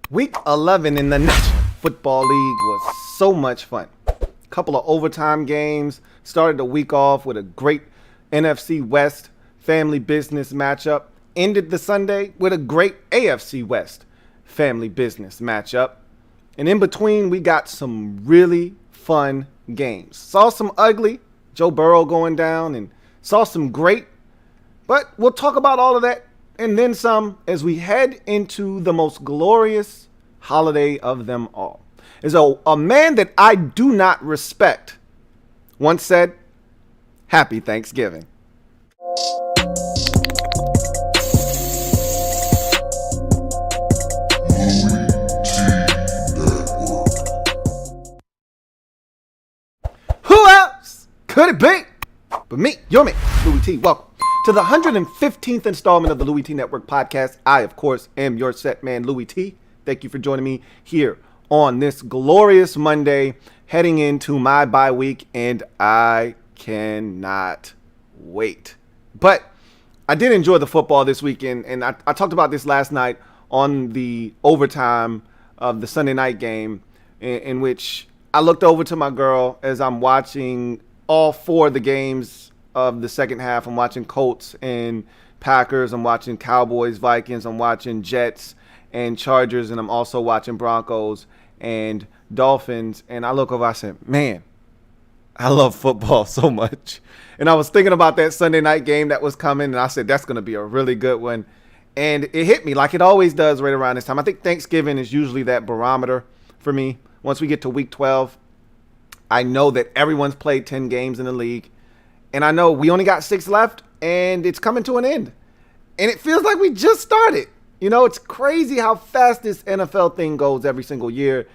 Week 11 in the National Football League was so much fun. Couple of overtime games. Started the week off with a great NFC West family business matchup. Ended the Sunday with a great AFC West family business matchup. And in between, we got some really fun games. Saw some ugly, Joe Burrow going down, and saw some great. But we'll talk about all of that and then some as we head into the most glorious holiday of them all. As a man that I do not respect once said, Happy Thanksgiving. Who else could it be but me, your man, Louie Tee? Welcome to the 115th installment of the Louie Tee Network Podcast. I, of course, am your set man, Louie Tee. Thank you for joining me here on this glorious Monday, heading into my bye week, and I cannot wait. But I did enjoy the football this weekend, and I talked about this last night on the overtime of the Sunday night game, in which I looked over to my girl as I'm watching all four of the games of the second half. I'm watching Colts and Packers. I'm watching Cowboys, Vikings. I'm watching Jets and Chargers. And I'm also watching Broncos and Dolphins. And I look over, I said, man, I love football so much. And I was thinking about that Sunday night game that was coming. And I said, that's going to be a really good one. And it hit me like it always does right around this time. I think Thanksgiving is usually that barometer for me. Once we get to week 12, I know that everyone's played 10 games in the league. And I know we only got 6 left, and it's coming to an end. And it feels like we just started. You know, it's crazy how fast this NFL thing goes every single year.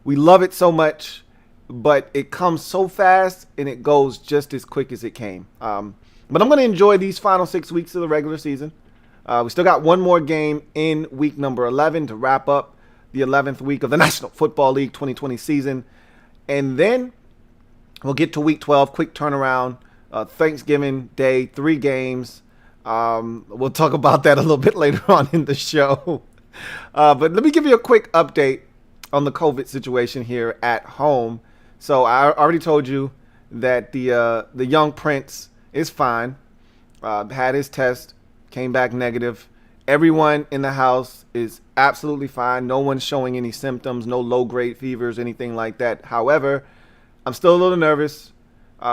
We love it so much, but it comes so fast, and it goes just as quick as it came. But I'm going to enjoy these final 6 weeks of the regular season. We still got one more game in week number 11 to wrap up the 11th week of the National Football League 2020 season. And then we'll get to week 12, quick turnaround. Thanksgiving Day, 3 games. We'll talk about that a little bit later on in the show. But let me give you a quick update on the COVID situation here at home. So I already told you that the young prince is fine. Had his test, came back negative. Everyone in the house is absolutely fine. No one's showing any symptoms, no low-grade fevers, anything like that. However, I'm still a little nervous.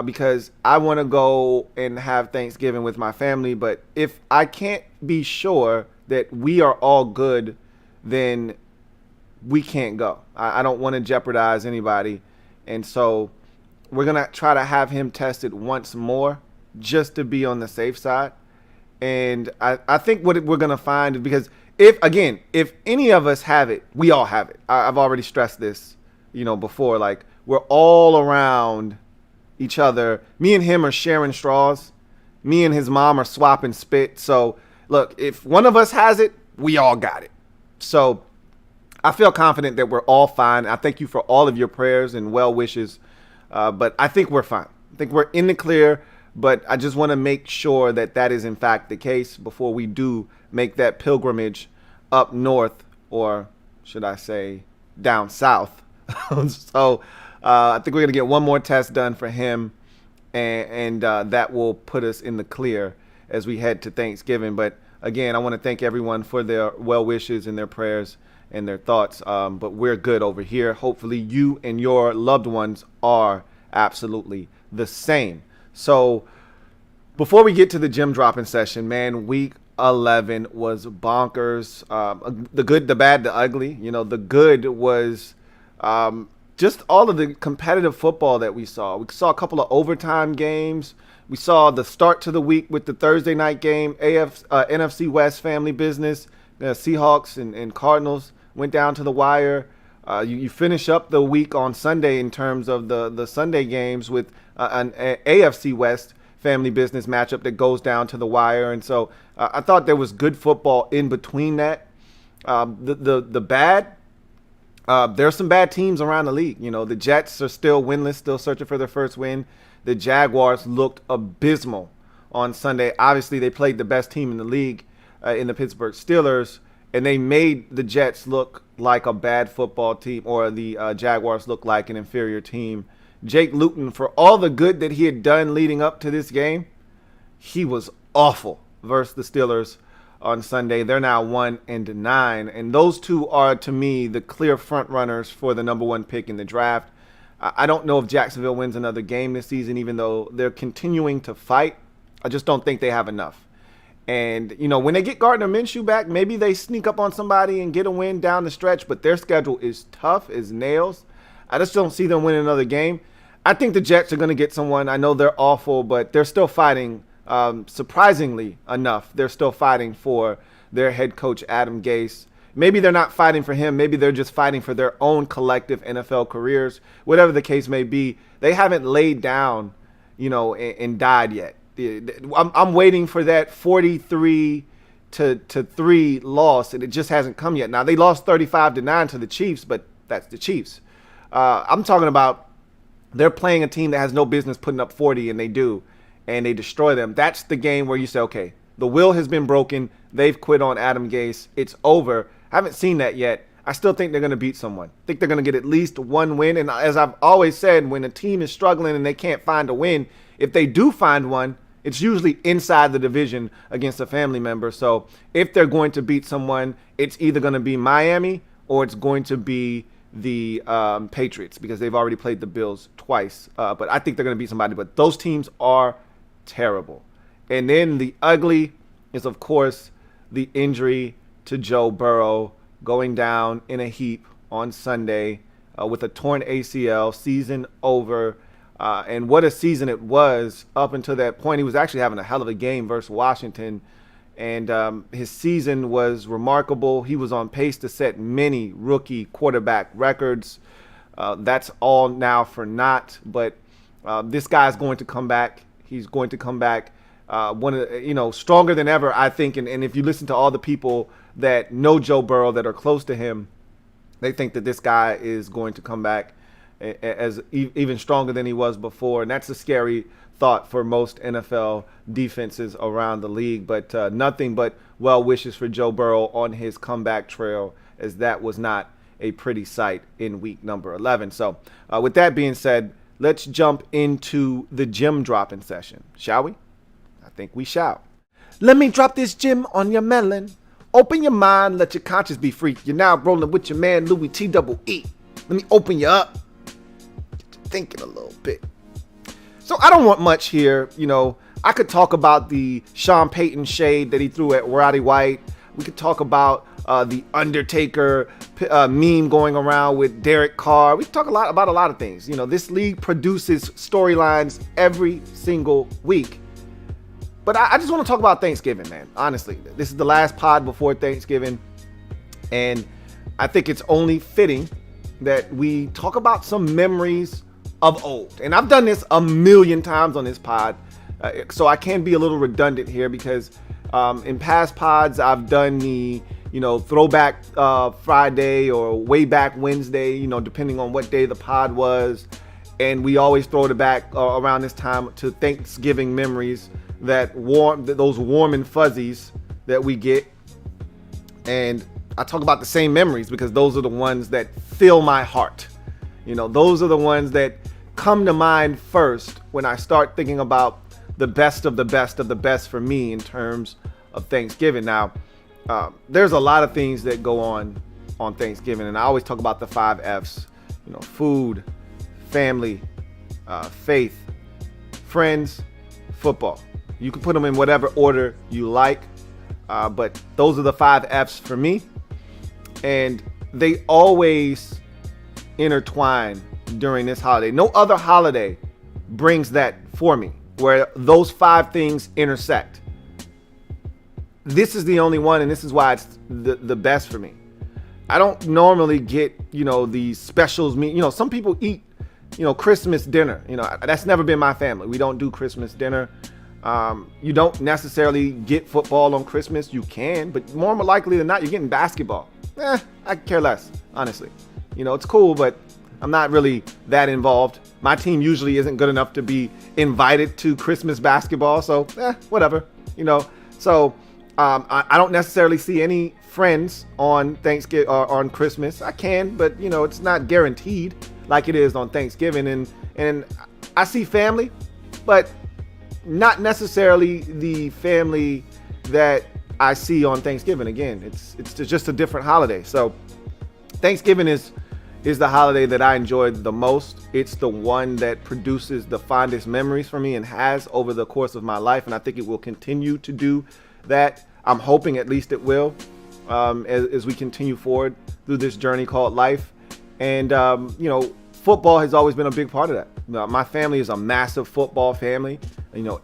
Because I want to go and have Thanksgiving with my family. But if I can't be sure that we are all good, then we can't go. I don't want to jeopardize anybody. And so we're going to try to have him tested once more just to be on the safe side. And I think what we're going to find is because if any of us have it, we all have it. I've already stressed this, before. Like, we're all around each other. Me and him are sharing straws. Me and his mom are swapping spit. So look, if one of us has it, we all got it. So I feel confident that we're all fine. I thank you for all of your prayers and well wishes. But I think we're fine. I think we're in the clear, but I just want to make sure that that is in fact the case before we do make that pilgrimage up north, or should I say down south. So I think we're going to get one more test done for him, and that will put us in the clear as we head to Thanksgiving. But again, I want to thank everyone for their well wishes and their prayers and their thoughts. But we're good over here. Hopefully you and your loved ones are absolutely the same. So before we get to the Gem Droppin Session, man, week 11 was bonkers. The good, the bad, the ugly. The good was just all of the competitive football that we saw. We saw a couple of overtime games. We saw the start to the week with the Thursday night game, NFC West family business. The Seahawks and Cardinals went down to the wire. You finish up the week on Sunday in terms of the Sunday games with an AFC West family business matchup that goes down to the wire. And so I thought there was good football in between that. The bad, there are some bad teams around the league. The Jets are still winless, still searching for their first win. The Jaguars looked abysmal on Sunday. Obviously, they played the best team in the league in the Pittsburgh Steelers, and they made the Jets look like a bad football team, or the Jaguars look like an inferior team. Jake Luton, for all the good that he had done leading up to this game, he was awful versus the Steelers on Sunday. They're now 1-9, and those two are, to me, the clear front runners for the number one pick in the draft. I don't know if Jacksonville wins another game this season, even though they're continuing to fight. I just don't think they have enough. And, when they get Gardner Minshew back, maybe they sneak up on somebody and get a win down the stretch, but their schedule is tough as nails. I just don't see them winning another game. I think the Jets are going to get someone. I know they're awful, but they're still fighting. Surprisingly enough, they're still fighting for their head coach, Adam Gase. Maybe they're not fighting for him. Maybe they're just fighting for their own collective NFL careers. Whatever the case may be, they haven't laid down, and died yet. I'm waiting for that 43-3 loss, and it just hasn't come yet. Now, they lost 35-9 to the Chiefs, but that's the Chiefs. I'm talking about they're playing a team that has no business putting up 40, and they do, and they destroy them. That's the game where you say, okay, the will has been broken. They've quit on Adam Gase. It's over. I haven't seen that yet. I still think they're going to beat someone. I think they're going to get at least one win. And as I've always said, when a team is struggling and they can't find a win, if they do find one, it's usually inside the division against a family member. So if they're going to beat someone, it's either going to be Miami or it's going to be the Patriots, because they've already played the Bills twice. But I think they're going to beat somebody. But those teams are terrible. And then the ugly is, of course, the injury to Joe Burrow, going down in a heap on Sunday with a torn ACL, season over. And what a season it was up until that point. He was actually having a hell of a game versus Washington. And his season was remarkable. He was on pace to set many rookie quarterback records. That's all now for naught. But this guy's going to come back. He's going to come back stronger than ever, I think. And if you listen to all the people that know Joe Burrow that are close to him, they think that this guy is going to come back as even stronger than he was before. And that's a scary thought for most NFL defenses around the league. But nothing but well wishes for Joe Burrow on his comeback trail, as that was not a pretty sight in week number 11. So with that being said, let's jump into the Gem Droppin Session, shall we? I think we shall. Let me drop this gem on your melon. Open your mind, let your conscience be free. You're now rolling with your man, Louie Tee. Let me open you up. Get you thinking a little bit. So I don't want much here. I could talk about the Sean Payton shade that he threw at Roddy White. We could talk about the Undertaker meme going around with Derek Carr. We could talk about a lot of things. This league produces storylines every single week. But I just want to talk about Thanksgiving, man. Honestly, this is the last pod before Thanksgiving. And I think it's only fitting that we talk about some memories of old. And I've done this a million times on this pod. So I can be a little redundant here, because in past pods, I've done the, throwback Friday or way back Wednesday, depending on what day the pod was. And we always throw it back around this time to Thanksgiving memories, those warm and fuzzies that we get. And I talk about the same memories because those are the ones that fill my heart. Those are the ones that come to mind first when I start thinking about the best of the best of the best for me in terms of Thanksgiving. Now, there's a lot of things that go on Thanksgiving, and I always talk about the 5 F's. Food, family, faith, friends, football. You can put them in whatever order you like, but those are the 5 F's for me. And they always intertwine during this holiday. No other holiday brings that for me, where those 5 things intersect. This is the only one, and this is why it's the best for me. I don't normally get, these specials. Some people eat, Christmas dinner. That's never been my family. We don't do Christmas dinner. You don't necessarily get football on Christmas. You can, but more likely than not, you're getting basketball. I care less, honestly. It's cool, but I'm not really that involved. My team usually isn't good enough to be invited to Christmas basketball, so whatever. So I don't necessarily see any friends on Thanksgiving or on Christmas. I can, but it's not guaranteed like it is on Thanksgiving. And I see family, but not necessarily the family that I see on Thanksgiving. Again, it's just a different holiday. So Thanksgiving is the holiday that I enjoyed the most. It's the one that produces the fondest memories for me and has over the course of my life. And I think it will continue to do that. I'm hoping at least it will as we continue forward through this journey called life. And, football has always been a big part of that. My family is a massive football family.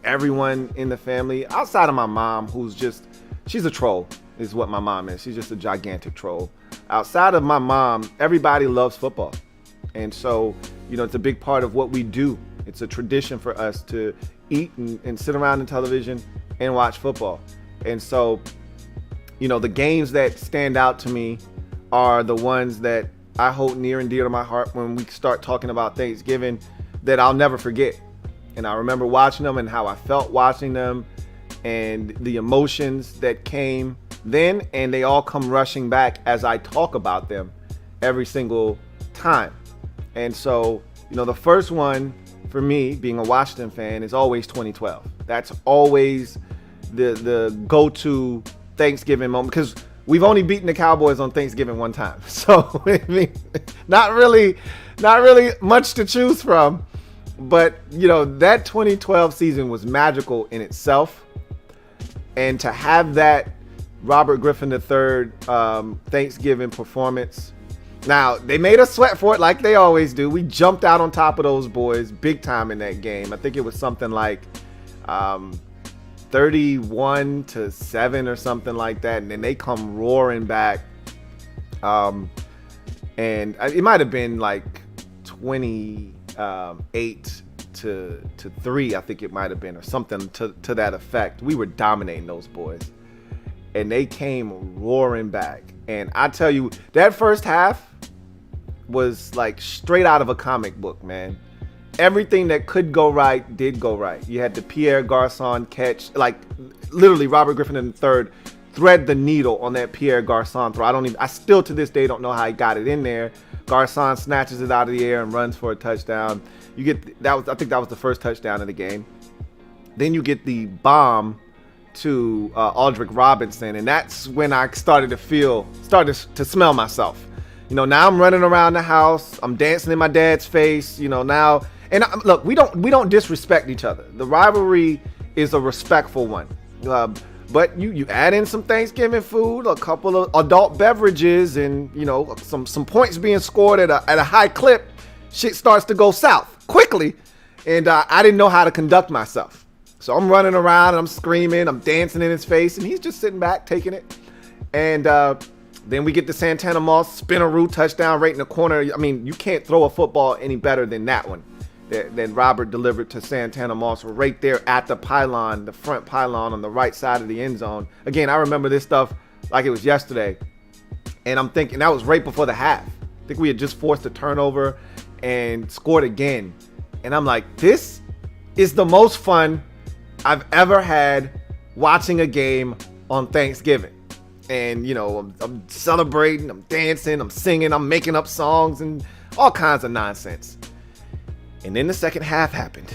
Everyone in the family, outside of my mom, she's a troll, is what my mom is. She's just a gigantic troll. Outside of my mom, everybody loves football. And so, it's a big part of what we do. It's a tradition for us to eat and sit around the television and watch football. And so, the games that stand out to me are the ones that I hold near and dear to my heart when we start talking about Thanksgiving that I'll never forget. And I remember watching them and how I felt watching them and the emotions that came then, and they all come rushing back as I talk about them every single time. And so, the first one for me, being a Washington fan, is always 2012. That's always the go-to Thanksgiving moment, because we've only beaten the Cowboys on Thanksgiving one time. So, not really much to choose from. But, that 2012 season was magical in itself. And to have that Robert Griffin III Thanksgiving performance. Now, they made us sweat for it like they always do. We jumped out on top of those boys big time in that game. I think it was something like 31-7 or something like that. And then they come roaring back. And it might have been like 28-3, I think it might have been, or something to that effect. We were dominating those boys. And they came roaring back. And I tell you, that first half was like straight out of a comic book, man. Everything that could go right did go right. You had the Pierre Garçon catch, like literally Robert Griffin III thread the needle on that Pierre Garçon throw. I still to this day don't know how he got it in there. Garçon snatches it out of the air and runs for a touchdown. I think that was the first touchdown of the game. Then you get the bomb to Aldrick Robinson, and that's when I started to smell myself. Now I'm running around the house, I'm dancing in my dad's face. Now, and look, we don't disrespect each other. The rivalry is a respectful one. But you add in some Thanksgiving food, a couple of adult beverages, and some points being scored at a high clip, shit starts to go south quickly, and I didn't know how to conduct myself. So I'm running around and I'm screaming, I'm dancing in his face, and he's just sitting back taking it. And then we get the Santana Moss spinaroo touchdown right in the corner. I mean, you can't throw a football any better than that one that Robert delivered to Santana Moss right there at the pylon, the front pylon on the right side of the end zone. Again, I remember this stuff like it was yesterday. And I'm thinking that was right before the half. I think we had just forced a turnover and scored again. And I'm like, this is the most fun I've ever had watching a game on Thanksgiving. And, I'm celebrating, I'm dancing, I'm singing, I'm making up songs and all kinds of nonsense. And then the second half happened.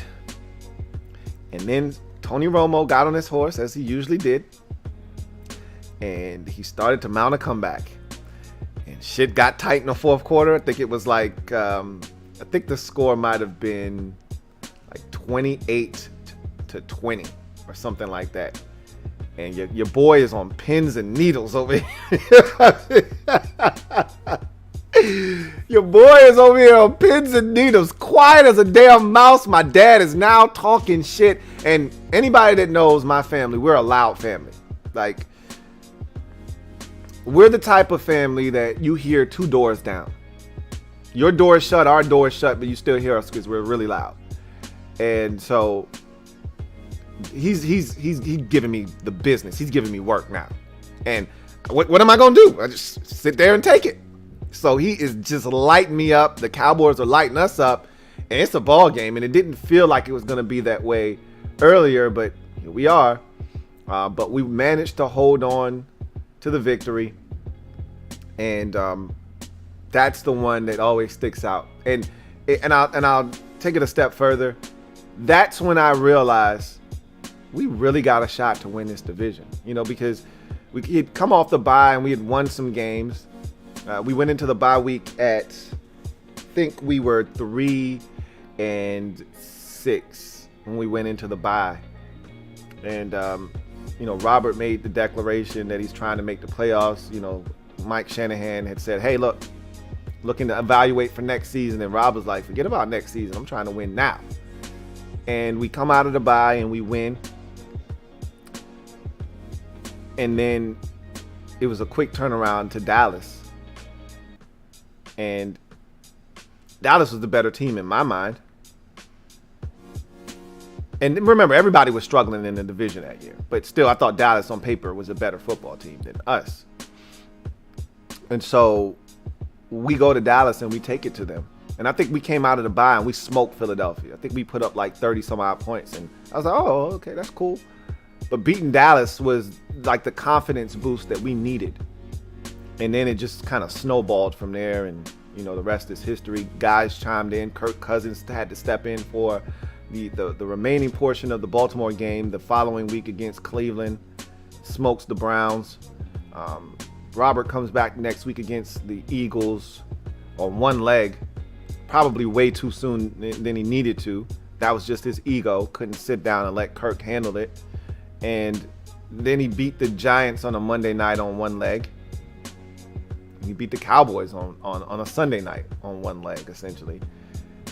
And then Tony Romo got on his horse, as he usually did. And he started to mount a comeback. And shit got tight in the fourth quarter. I think it was like, I think the score might have been like 28-20 or something like that. And your boy is on pins and needles over here. Your boy is over here on pins and needles, quiet as a damn mouse. My dad is now talking shit. And anybody that knows my family, we're a loud family. Like, we're the type of family that you hear two doors down. Your door is shut, our door is shut, but you still hear us because we're really loud. And so he's giving me the business. He's giving me work now. And what am I going to do? I just sit there and take it. So he is just lighting me up. The Cowboys are lighting us up. And it's a ball game. And it didn't feel like it was going to be that way earlier, but here we are. But we managed to hold on to the victory. And that's the one that always sticks out. And I'll take it a step further. That's when I realized we really got a shot to win this division. Because we had come off the bye and we had won some games. We went into the bye week at, I think we were 3-6 when we went into the bye. And, Robert made the declaration that he's trying to make the playoffs. Mike Shanahan had said, hey, looking to evaluate for next season. And Rob was like, forget about next season. I'm trying to win now. And we come out of the bye and we win. And then it was a quick turnaround to Dallas. And Dallas was the better team in my mind. And remember, everybody was struggling in the division that year. But still, I thought Dallas on paper was a better football team than us. And so we go to Dallas and we take it to them. And I think we came out of the bye and we smoked Philadelphia. I think we put up like 30 some odd points. And I was like, oh, okay, that's cool. But beating Dallas was like the confidence boost that we needed. And then it just kind of snowballed from there. And, the rest is history. Guys chimed in. Kirk Cousins had to step in for the remaining portion of the Baltimore game the following week against Cleveland. Smokes the Browns. Robert comes back next week against the Eagles on one leg, probably way too soon than he needed to. That was just his ego. Couldn't sit down and let Kirk handle it. And then he beat the Giants on a Monday night on one leg. He beat the Cowboys on a Sunday night on one leg, essentially.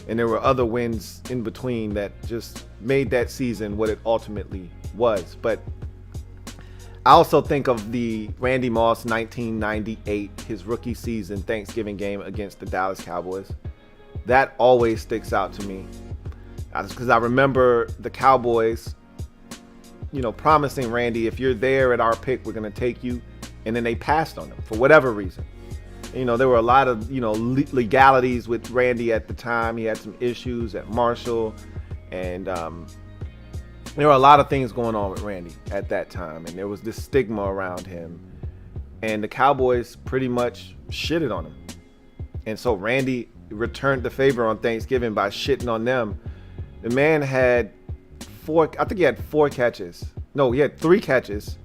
And there were other wins in between that just made that season what it ultimately was. But I also think of the Randy Moss 1998, his rookie season Thanksgiving game against the Dallas Cowboys. That always sticks out to me. Because I remember the Cowboys, promising Randy, if you're there at our pick, we're going to take you. And then they passed on him for whatever reason. There were a lot of, legalities with Randy at the time. He had some issues at Marshall. And there were a lot of things going on with Randy at that time. And there was this stigma around him. And the Cowboys pretty much shitted on him. And so Randy returned the favor on Thanksgiving by shitting on them. The man had he had 4 catches. No, he had 3 catches.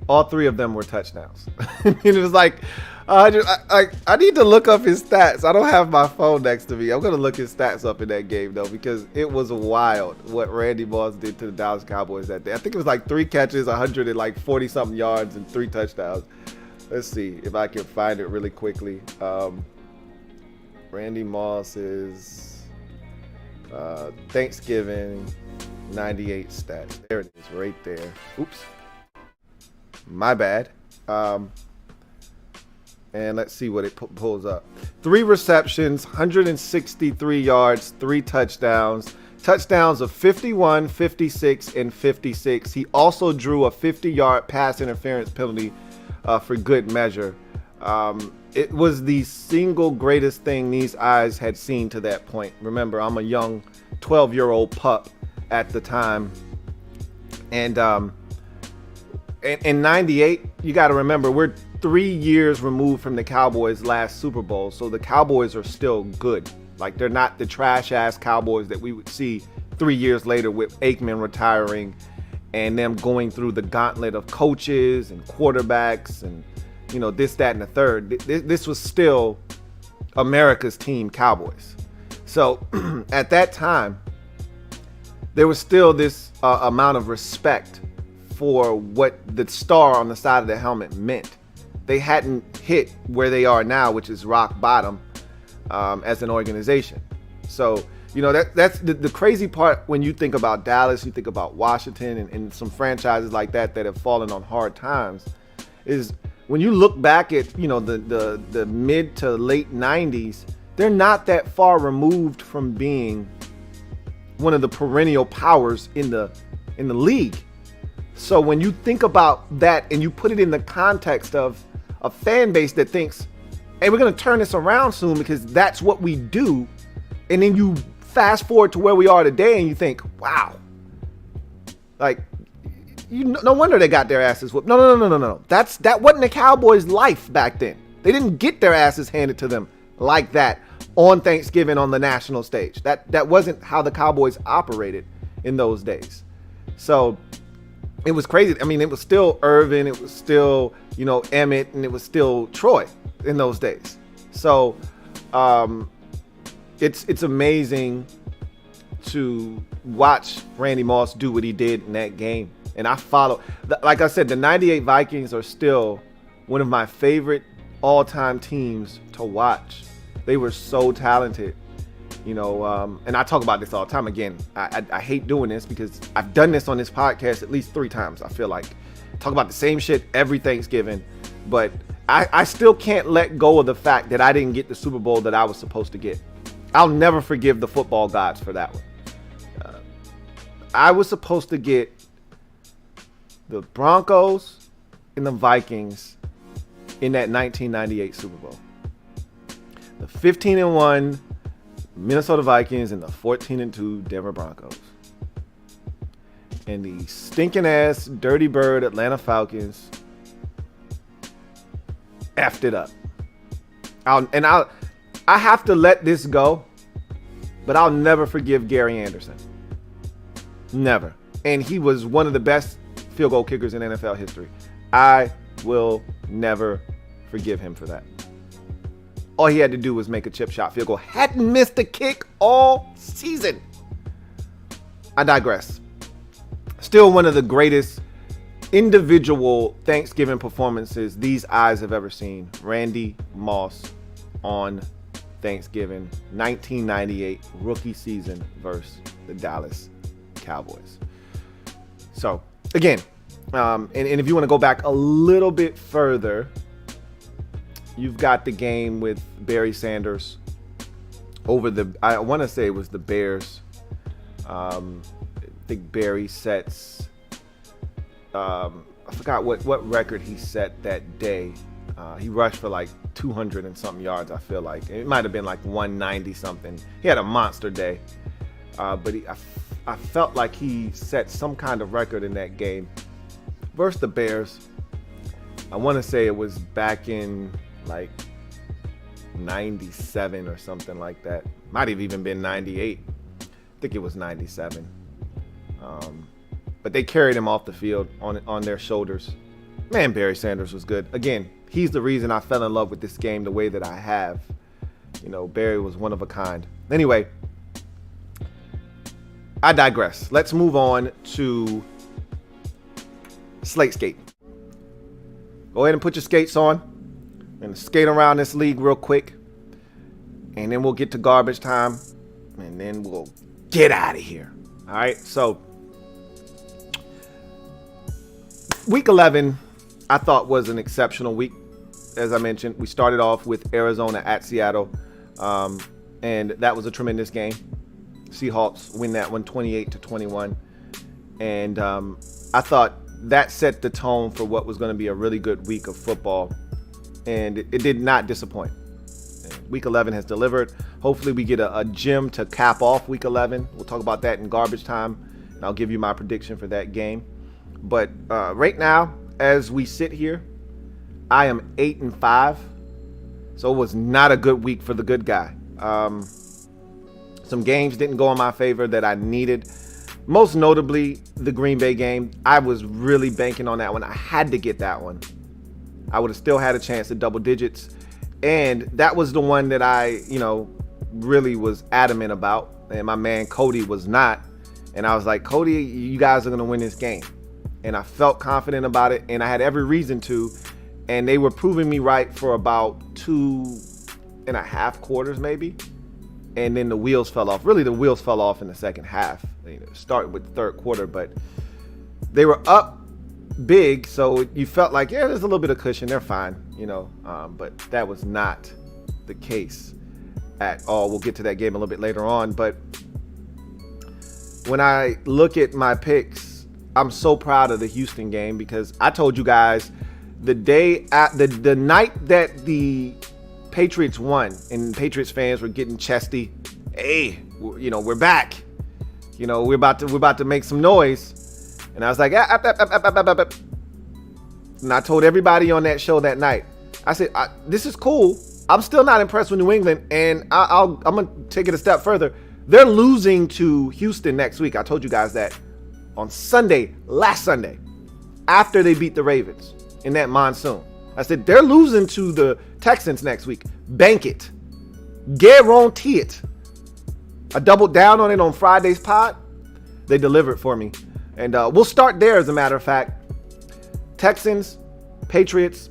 All 3 of them were touchdowns. And it was like, I need to look up his stats. I don't have my phone next to me. I'm going to look his stats up in that game, though, because it was wild what Randy Moss did to the Dallas Cowboys that day. I think it was like 3 catches, 140-something yards, and 3 touchdowns. Let's see if I can find it really quickly. Randy Moss's Thanksgiving 98 stats. There it is, right there. Oops. My bad. And let's see what it pulls up. 3 receptions, 163 yards, 3 touchdowns. Touchdowns of 51, 56, and 56. He also drew a 50-yard pass interference penalty for good measure. It was the single greatest thing these eyes had seen to that point. Remember, I'm a young 12-year-old pup at the time. And in 98, you got to remember, we're 3 years removed from the Cowboys' last Super Bowl. So the Cowboys are still good. Like, they're not the trash-ass Cowboys that we would see 3 years later with Aikman retiring and them going through the gauntlet of coaches and quarterbacks and, this, that, and the third. This was still America's team, Cowboys. So at that time, there was still this amount of respect for what the star on the side of the helmet meant. They hadn't hit where they are now, which is rock bottom as an organization. So, that's the crazy part when you think about Dallas, you think about Washington and some franchises like that have fallen on hard times, is when you look back at, the mid to late 90s, they're not that far removed from being one of the perennial powers in the league. So when you think about that and you put it in the context of a fan base that thinks, hey, we're going to turn this around soon because that's what we do. And then you fast forward to where we are today and you think, wow, like No wonder they got their asses whooped. No. That wasn't the Cowboys' life back then. They didn't get their asses handed to them like that on Thanksgiving on the national stage. That wasn't how the Cowboys operated in those days. So it was crazy. I mean, it was still Irvin, it was still, Emmett, and it was still Troy in those days. So it's amazing to watch Randy Moss do what he did in that game. And I follow, like I said, the 98 Vikings are still one of my favorite all-time teams to watch. They were so talented, and I talk about this all the time. Again, I hate doing this because I've done this on this podcast at least 3 times. I feel like talk about the same shit every Thanksgiving, but I still can't let go of the fact that I didn't get the Super Bowl that I was supposed to get. I'll never forgive the football gods for that one. I was supposed to get the Broncos and the Vikings in that 1998 Super Bowl. The 15-1 Minnesota Vikings and the 14-2 Denver Broncos. And the stinking ass Dirty Bird Atlanta Falcons effed it up. I have to let this go, but I'll never forgive Gary Anderson. Never. And he was one of the best field goal kickers in NFL history. I will never forgive him for that. All he had to do was make a chip shot field goal. Hadn't missed a kick all season. I digress. Still one of the greatest individual Thanksgiving performances these eyes have ever seen. Randy Moss on Thanksgiving, 1998 rookie season versus the Dallas Cowboys. So again, and if you want to go back a little bit further, you've got the game with Barry Sanders over I want to say it was the Bears. I think Barry sets, I forgot what record he set that day. He rushed for like 200 and something yards, I feel like. It might have been like 190 something. He had a monster day. But I felt like he set some kind of record in that game versus the Bears. I want to say it was back in like 97 or something like that. Might have even been 98. I think it was 97. But they carried him off the field on their shoulders. Man, Barry Sanders was good. Again, he's the reason I fell in love with this game the way that I have. Barry was one of a kind. Anyway, I digress. Let's move on to Slate Skatin. Go ahead and put your skates on and skate around this league real quick. And then we'll get to garbage time. And then we'll get out of here. All right. So week 11, I thought was an exceptional week. As I mentioned, we started off with Arizona at Seattle. And that was a tremendous game. Seahawks win that one 28-21. And I thought that set the tone for what was going to be a really good week of football. And it did not disappoint. Week 11 has delivered. Hopefully we get a gem to cap off week 11. We'll talk about that in garbage time. And I'll give you my prediction for that game. But right now, as we sit here, I am 8-5. So it was not a good week for the good guy. Some games didn't go in my favor that I needed. Most notably, the Green Bay game. I was really banking on that one. I had to get that one. I would have still had a chance at double digits. And that was the one that I, really was adamant about. And my man Cody was not. And I was like, Cody, you guys are going to win this game. And I felt confident about it. And I had every reason to. And they were proving me right for about 2.5 quarters maybe. And then the wheels fell off. Really, the wheels fell off in the second half. Started with the third quarter, but they were up big, so you felt like, yeah, there's a little bit of cushion. They're fine, but that was not the case at all. We'll get to that game a little bit later on, but when I look at my picks, I'm so proud of the Houston game because I told you guys the night that the Patriots won and Patriots fans were getting chesty. Hey, we're back. We're about to make some noise. And I was like, and I told everybody on that show that night, I said, this is cool. I'm still not impressed with New England, and I'm going to take it a step further. They're losing to Houston next week. I told you guys that on last Sunday, after they beat the Ravens in that monsoon. I said, they're losing to the Texans next week. Bank it. Guarantee it. I doubled down on it on Friday's pod. They delivered for me. And we'll start there, as a matter of fact. Texans, Patriots.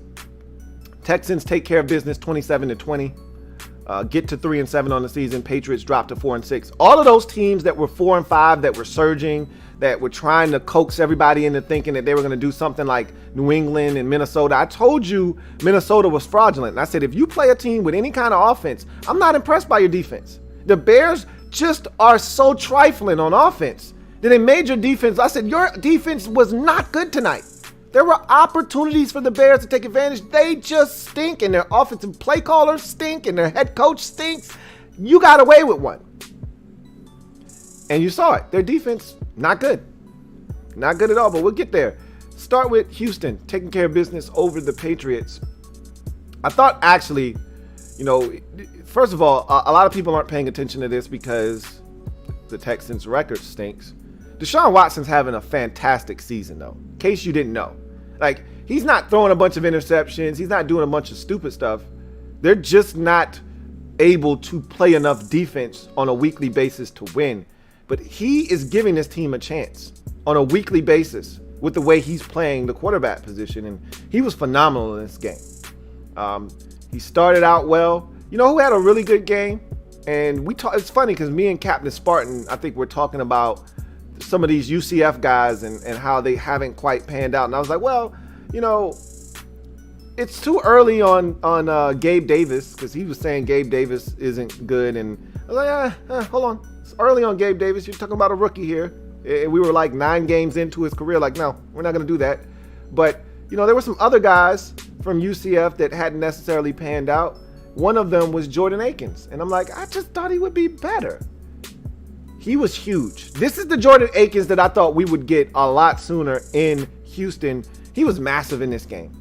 Texans take care of business 27-20. Get to 3-7 on the season. Patriots drop to 4-6. All of those teams that were 4-5, that were surging, that were trying to coax everybody into thinking that they were going to do something like New England and Minnesota. I told you Minnesota was fraudulent. And I said, if you play a team with any kind of offense, I'm not impressed by your defense. The Bears just are so trifling on offense that they made your defense. I said, your defense was not good tonight. There were opportunities for the Bears to take advantage. They just stink, and their offensive play callers stink, and their head coach stinks. You got away with one. And you saw it. Their defense, not good. Not good at all, but we'll get there. Start with Houston, taking care of business over the Patriots. I thought, actually, first of all, a lot of people aren't paying attention to this because the Texans' record stinks. Deshaun Watson's having a fantastic season, though, in case you didn't know. Like, he's not throwing a bunch of interceptions. He's not doing a bunch of stupid stuff. They're just not able to play enough defense on a weekly basis to win. But he is giving this team a chance on a weekly basis with the way he's playing the quarterback position. And he was phenomenal in this game. He started out well. You know who had a really good game? And it's funny because me and Captain Spartan, I think we're talking about some of these UCF guys and how they haven't quite panned out. And I was like, well, it's too early on Gabe Davis, because he was saying Gabe Davis isn't good. And I was like, hold on. It's early on Gabe Davis. You're talking about a rookie here. And we were like 9 games into his career. Like, no, we're not going to do that. But, there were some other guys from UCF that hadn't necessarily panned out. One of them was Jordan Akins. And I'm like, I just thought he would be better. He was huge. This is the Jordan Akins that I thought we would get a lot sooner in Houston. He was massive in this game.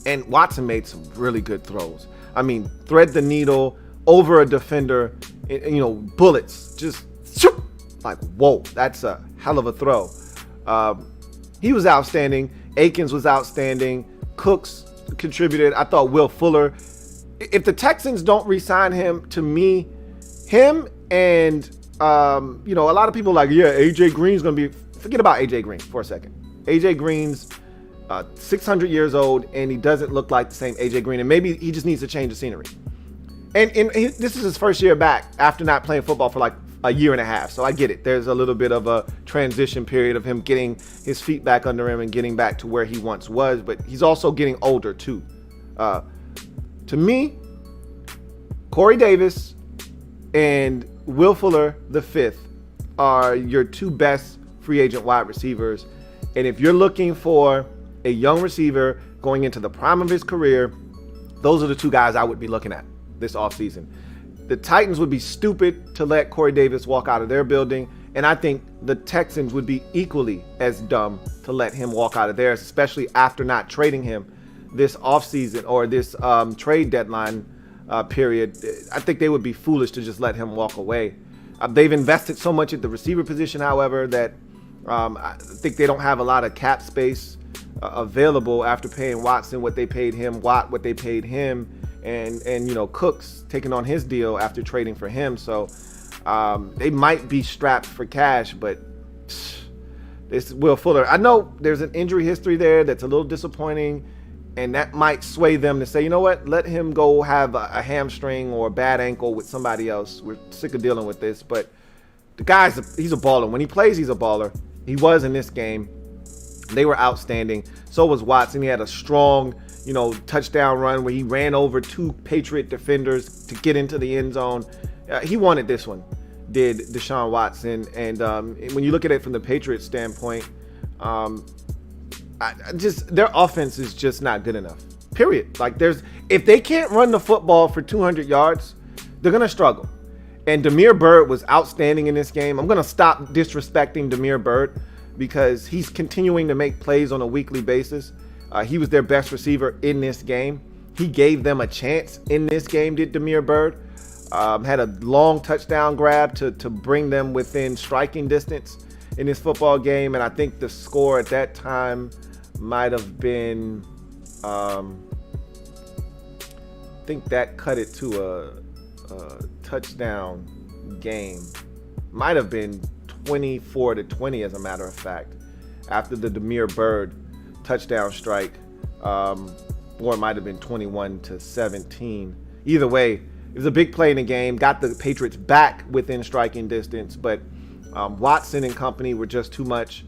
And Watson made some really good throws. I mean, thread the needle over a defender, bullets. Just like, whoa, that's a hell of a throw. He was outstanding. Akins was outstanding. Cooks contributed. I thought Will Fuller. If the Texans don't re-sign him, to me, him and a lot of people are like, yeah, AJ Green's going to be, forget about AJ Green for a second. AJ Green's 600 years old, and he doesn't look like the same AJ Green, and maybe he just needs to change the scenery. And this is his first year back after not playing football for like a year and a half. So I get it. There's a little bit of a transition period of him getting his feet back under him and getting back to where he once was, but he's also getting older too. To me, Corey Davis and Will Fuller, the fifth, are your 2 best free agent wide receivers. And if you're looking for a young receiver going into the prime of his career, those are the 2 guys I would be looking at this offseason. The Titans would be stupid to let Corey Davis walk out of their building. And I think the Texans would be equally as dumb to let him walk out of theirs, especially after not trading him this offseason or this trade deadline period. I think they would be foolish to just let him walk away. They've invested so much at the receiver position, however, that I think they don't have a lot of cap space available after paying Watson what they paid him, Watt what they paid him, and Cooks taking on his deal after trading for him. So they might be strapped for cash, but this Will Fuller, I know there's an injury history there that's a little disappointing, and that might sway them to say, you know what, let him go have a hamstring or a bad ankle with somebody else. We're sick of dealing with this. But the guy's he's a baller. When he plays, he's a baller. He was in this game. They were outstanding. So was Watson. He had a strong, touchdown run where he ran over 2 Patriot defenders to get into the end zone. He wanted this one, did Deshaun Watson. And when you look at it from the Patriots standpoint, their offense is just not good enough. Period. Like, if they can't run the football for 200 yards, they're gonna struggle. And Damiere Byrd was outstanding in this game. I'm gonna stop disrespecting Damiere Byrd. because he's continuing to make plays on a weekly basis. He was their best receiver in this game. He gave them a chance in this game, did Damiere Byrd. Had a long touchdown grab to bring them within striking distance in this football game. And I think the score at that time might have been, I think that cut it to a touchdown game. Might have been 24-20, as a matter of fact, after the Damiere Byrd touchdown strike, or it might have been 21-17. Either way, it was a big play in the game, got the Patriots back within striking distance, but Watson and company were just too much.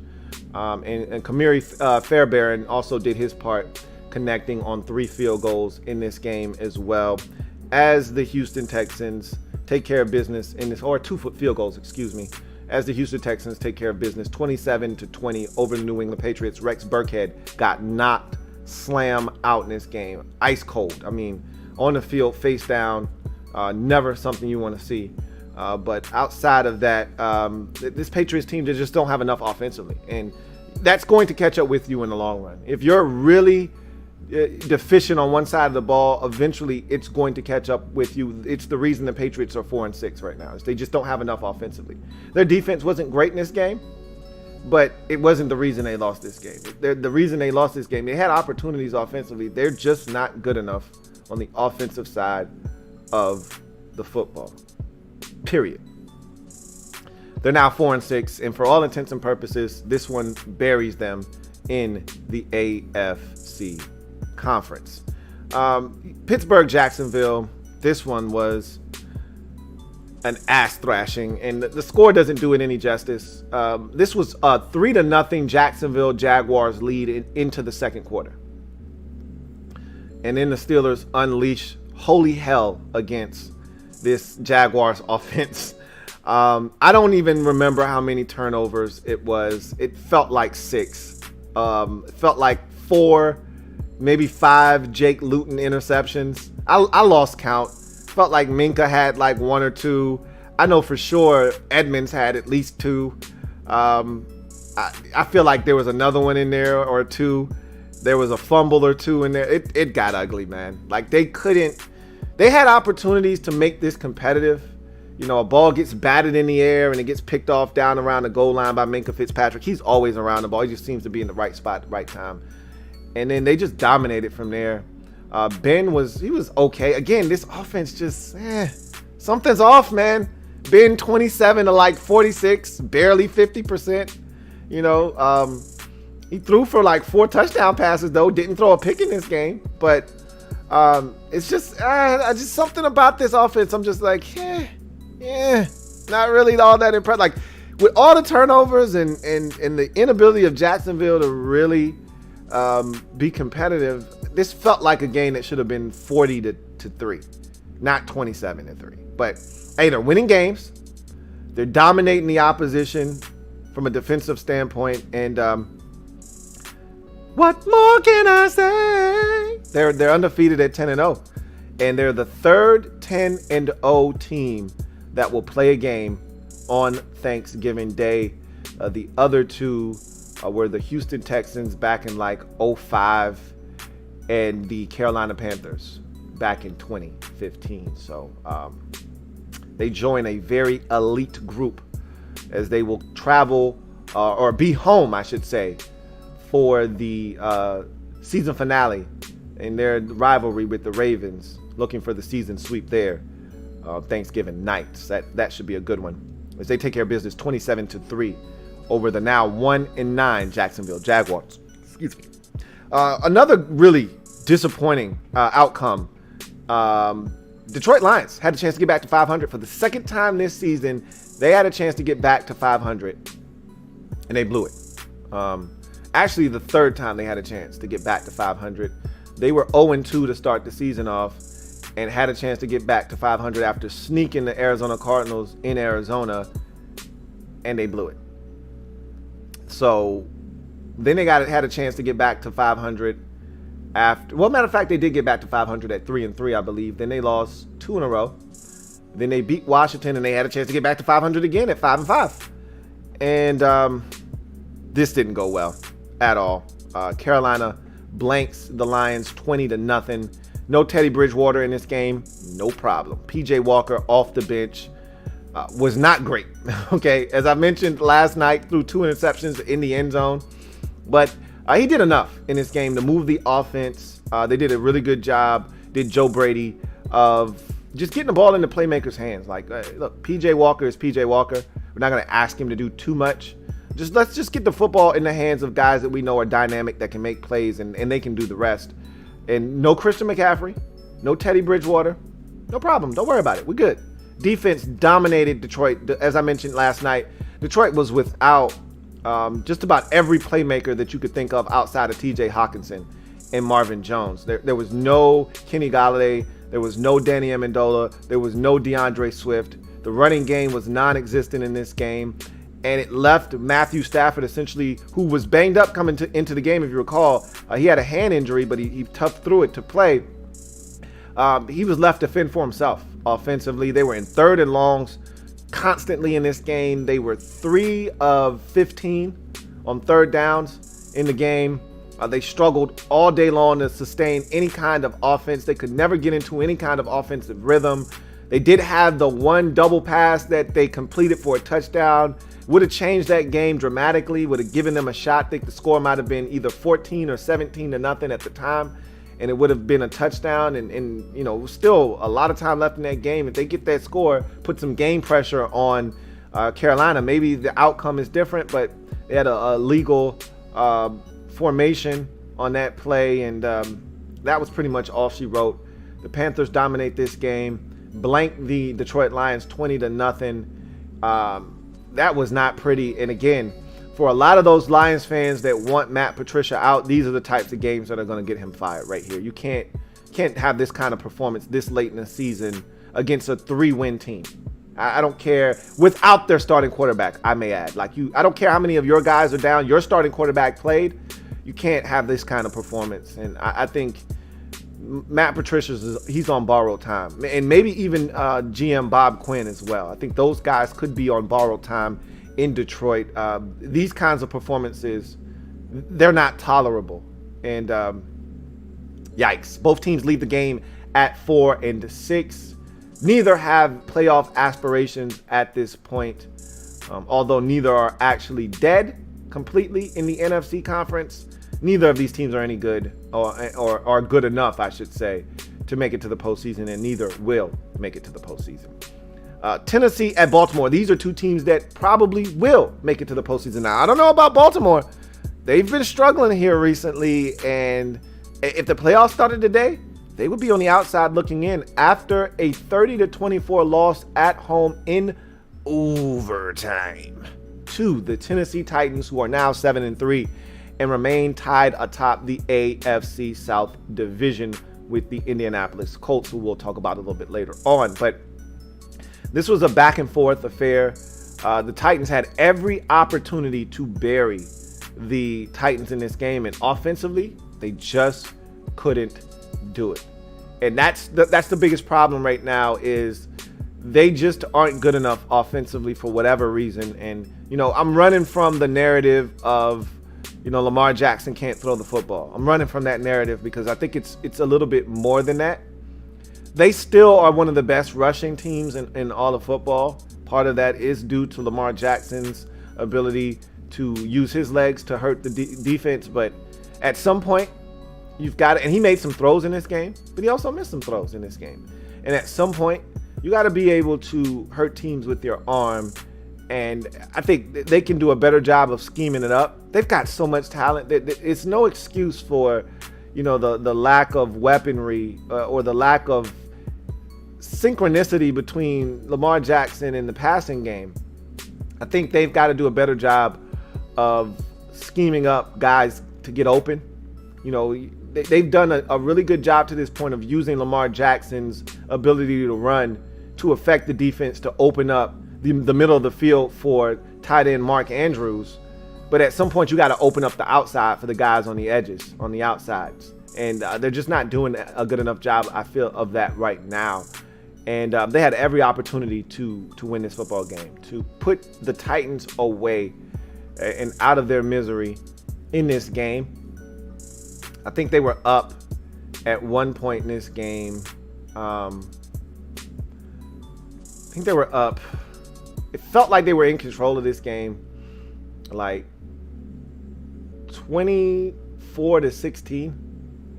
And Kamari Fairbairn also did his part, connecting on 3 field goals in this game as well, as the Houston Texans take care of business in this, or 2 field goals, excuse me, as the Houston Texans take care of business 27-20 over the New England Patriots. Rex Burkhead got knocked slam out in this game, ice cold. I mean, on the field, face down, never something you want to see. But outside of that, this Patriots team, they just don't have enough offensively, and that's going to catch up with you in the long run. If you're really deficient on one side of the ball, eventually it's going to catch up with you. It's the reason the Patriots are 4-6 right now, is they just don't have enough offensively. Their defense wasn't great in this game, but it wasn't the reason they lost this game. The reason they lost this game, they had opportunities offensively. They're just not good enough on the offensive side of the football. Period. They're now 4-6, and for all intents and purposes, this one buries them in the AFC Conference. Pittsburgh, Jacksonville, this one was an ass thrashing, and the score doesn't do it any justice. This was a 3-0 Jacksonville Jaguars lead into the second quarter. And then the Steelers unleash holy hell against this Jaguars offense. I don't even remember how many turnovers it was. It felt like 6. It felt like 4, maybe 5 Jake Luton interceptions. I lost count. Felt like Minka had like 1 or 2. I know for sure Edmonds had at least 2. I feel like there was another one in there or 2. There was a fumble or 2 in there. It got ugly, man. Like they had opportunities to make this competitive. You know, a ball gets batted in the air and it gets picked off down around the goal line by Minka Fitzpatrick. He's always around the ball. He just seems to be in the right spot at the right time. And then they just dominated from there. Ben was okay. Again, this offense just, something's off, man. Ben 27 to like 46, barely 50%. You know, he threw for like 4 touchdown passes though. Didn't throw a pick in this game, but it's just something about this offense. I'm just like, not really all that impressed. Like with all the turnovers and the inability of Jacksonville to really be competitive, this felt like a game that should have been 40-3, not 27-3. But hey, they're winning games. They're dominating the opposition from a defensive standpoint. And what more can I say? They're undefeated at 10-0, and they're the third 10-0 team that will play a game on Thanksgiving Day. The other 2 were the Houston Texans back in like 2005 and the Carolina Panthers back in 2015. So they join a very elite group as they will travel or be home, I should say, for the season finale in their rivalry with the Ravens, looking for the season sweep there Thanksgiving night. So that should be a good one as they take care of business 27-3 over the now 1-9 Jacksonville Jaguars. Excuse me. Another really disappointing outcome. Detroit Lions had a chance to get back to 500 for the second time this season. They had a chance to get back to 500 and they blew it. Actually, the third time they had a chance to get back to 500. They were 0-2 to start the season off and had a chance to get back to 500 after sneaking the Arizona Cardinals in Arizona, and they blew it. So then they had a chance to get back to 500 after. Well, matter of fact, they did get back to 500 at 3-3, I believe. Then they lost 2 in a row. Then they beat Washington, and they had a chance to get back to 500 again at 5-5. And this didn't go well at all. Carolina blanks the Lions 20-0. No Teddy Bridgewater in this game, no problem. PJ Walker off the bench was not great. Okay, as I mentioned last night, threw 2 interceptions in the end zone, but he did enough in this game to move the offense. They did a really good job, did Joe Brady, of just getting the ball in the playmakers' hands. Like, look, PJ Walker is PJ Walker. We're not going to ask him to do too much. Let's just get the football in the hands of guys that we know are dynamic, that can make plays, and they can do the rest. And no Christian McCaffrey, no Teddy Bridgewater, no problem. Don't worry about it. We're good. Defense dominated Detroit. As I mentioned last night, Detroit was without just about every playmaker that you could think of outside of TJ Hawkinson and Marvin Jones. There was no Kenny Golladay. There was no Danny Amendola. There was no DeAndre Swift. The running game was non-existent in this game. And it left Matthew Stafford, essentially, who was banged up coming into the game, if you recall. He had a hand injury, but he toughed through it to play. He was left to fend for himself offensively. They were in 3rd and longs constantly in this game. They were 3 of 15 on 3rd downs in the game. They struggled all day long to sustain any kind of offense. They could never get into any kind of offensive rhythm. They did have the one double pass that they completed for a touchdown. Would have changed that game dramatically, would have given them a shot. I think the score might have been either 14 or 17-0 at the time, and it would have been a touchdown. And you know, still a lot of time left in that game. If they get that score, put some game pressure on Carolina, maybe the outcome is different, but they had a legal formation on that play, and that was pretty much all she wrote. The Panthers dominate this game, blank the Detroit Lions 20-0. That was not pretty. And again, for a lot of those Lions fans that want Matt Patricia out, these are the types of games that are going to get him fired right here. You can't have this kind of performance this late in the season against a 3-win team. I don't care, without their starting quarterback, I may add. I don't care how many of your guys are down. Your starting quarterback played. You can't have this kind of performance. And I think Matt Patricia's, he's on borrowed time. And maybe even GM Bob Quinn as well. I think those guys could be on borrowed time in Detroit. These kinds of performances, they're not tolerable. And yikes. Both teams leave the game at 4-6. Neither have playoff aspirations at this point, although neither are actually dead completely in the NFC conference. Neither of these teams are any good, or are good enough, I should say, to make it to the postseason, and neither will make it to the postseason. Tennessee at Baltimore. These are 2 teams that probably will make it to the postseason. Now, I don't know about Baltimore. They've been struggling here recently, and if the playoffs started today, they would be on the outside looking in after a 30-24 loss at home in overtime to the Tennessee Titans, who are now 7-3. And remain tied atop the AFC South Division with the Indianapolis Colts, who we'll talk about a little bit later on. But this was a back and forth affair. The Titans had every opportunity to bury the Titans in this game, and offensively, they just couldn't do it. And that's the biggest problem right now, is they just aren't good enough offensively for whatever reason. And, you know, I'm running from the narrative of, you know, Lamar Jackson can't throw the football. I'm running from that narrative because I think it's a little bit more than that. They still are one of the best rushing teams in all of football. Part of that is due to Lamar Jackson's ability to use his legs to hurt the defense. But at some point, you've got to, and he made some throws in this game, but he also missed some throws in this game. And at some point, you got to be able to hurt teams with your arm. And I think they can do a better job of scheming it up. They've got so much talent. It's no excuse for, you know, the lack of weaponry or the lack of synchronicity between Lamar Jackson and the passing game. I think they've got to do a better job of scheming up guys to get open. You know, they've done a really good job to this point of using Lamar Jackson's ability to run to affect the defense to open up the middle of the field for tight end Mark Andrews. But at some point, you got to open up the outside for the guys on the edges, on the outsides. And they're just not doing a good enough job, I feel, of that right now. And they had every opportunity to win this football game, to put the Titans away. and out of their misery in this game. I think they were up at one point in this game. I think they were up. It felt like they were in control of this game, like 24-16.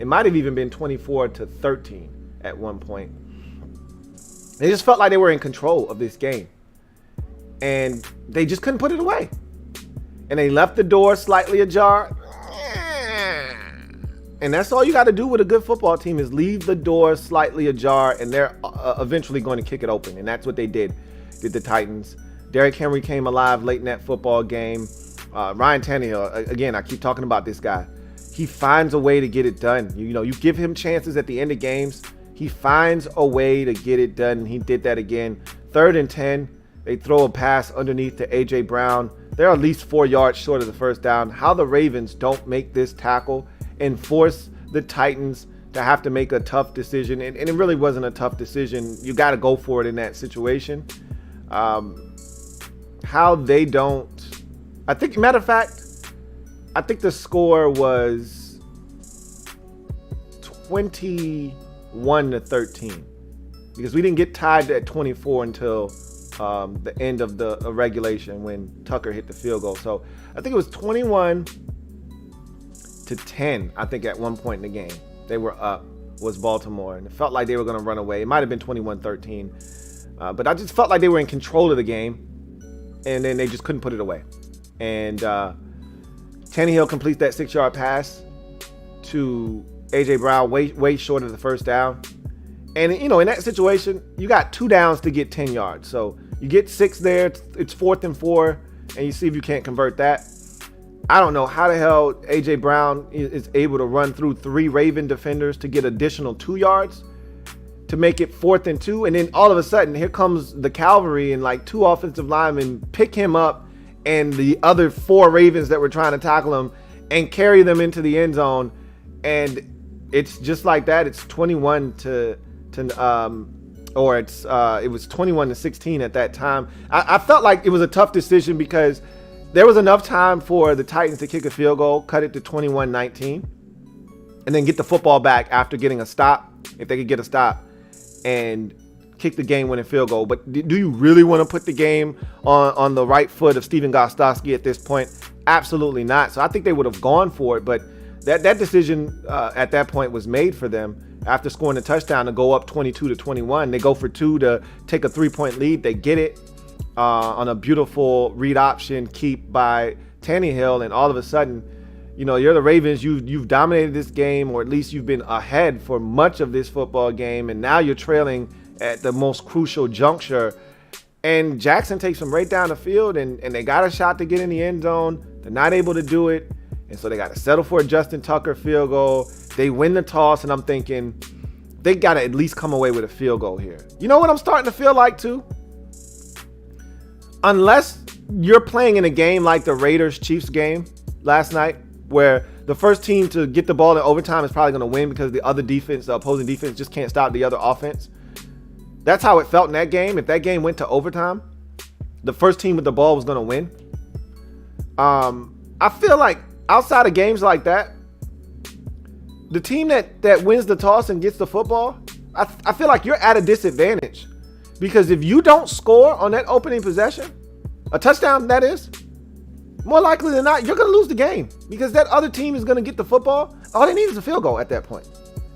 It might have even been 24-13 at one point. It just felt like they were in control of this game, and they just couldn't put it away. And they left the door slightly ajar. And that's all you got to do with a good football team, is leave the door slightly ajar, and they're eventually going to kick it open. And that's what they did the Titans. Derrick Henry came alive late in that football game. Ryan Tannehill, again, I keep talking about this guy. He finds a way to get it done. You give him chances at the end of games. He finds a way to get it done, and he did that again. 3rd and 10, they throw a pass underneath to A.J. Brown. They're at least 4 yards short of the first down. How the Ravens don't make this tackle and force the Titans to have to make a tough decision. And it really wasn't a tough decision. You got to go for it in that situation. How they don't, I think, matter of fact, I think the score was 21-13, because we didn't get tied at 24 until the end of the regulation when Tucker hit the field goal. So I think it was 21-10, I think, at one point in the game. They were up, was Baltimore, and it felt like they were going to run away. It might have been 21-13, but I just felt like they were in control of the game, and then they just couldn't put it away. And Tannehill completes that 6-yard pass to A.J. Brown, way short of the first down. And, in that situation, you got 2 downs to get 10 yards. So you get 6 there, it's 4th and 4, and you see if you can't convert that. I don't know how the hell A.J. Brown is able to run through 3 Raven defenders to get additional 2 yards to make it 4th and 2. And then all of a sudden, here comes the cavalry, and like 2 offensive linemen pick him up and the other 4 Ravens that were trying to tackle him and carry them into the end zone. And it's just like that. It's 21-16 at that time. I felt like it was a tough decision because there was enough time for the Titans to kick a field goal, cut it to 21-19, and then get the football back after getting a stop, if they could get a stop, and kick the game-winning field goal. But do you really want to put the game on the right foot of Stephen Gostkowski at this point? Absolutely not. So I think they would have gone for it, but that decision at that point was made for them. After scoring a touchdown to go up 22-21, they go for 2 to take a 3-point lead. They get it on a beautiful read option keep by Tannehill, and all of a sudden, you're the Ravens. You've dominated this game, or at least you've been ahead for much of this football game, and now you're trailing at the most crucial juncture. And Jackson takes them right down the field, and they got a shot to get in the end zone. They're not able to do it, and so they got to settle for a Justin Tucker field goal. They win the toss, and I'm thinking they got to at least come away with a field goal here. You know what I'm starting to feel like too? Unless you're playing in a game like the Raiders-Chiefs game last night, where the first team to get the ball in overtime is probably going to win because the opposing defense just can't stop the other offense. That's how it felt in that game. If that game went to overtime, the first team with the ball was going to win. I feel like outside of games like that, the team that wins the toss and gets the football, I feel like you're at a disadvantage. Because if you don't score on that opening possession, a touchdown that is, more likely than not, you're going to lose the game. Because that other team is going to get the football. All they need is a field goal at that point.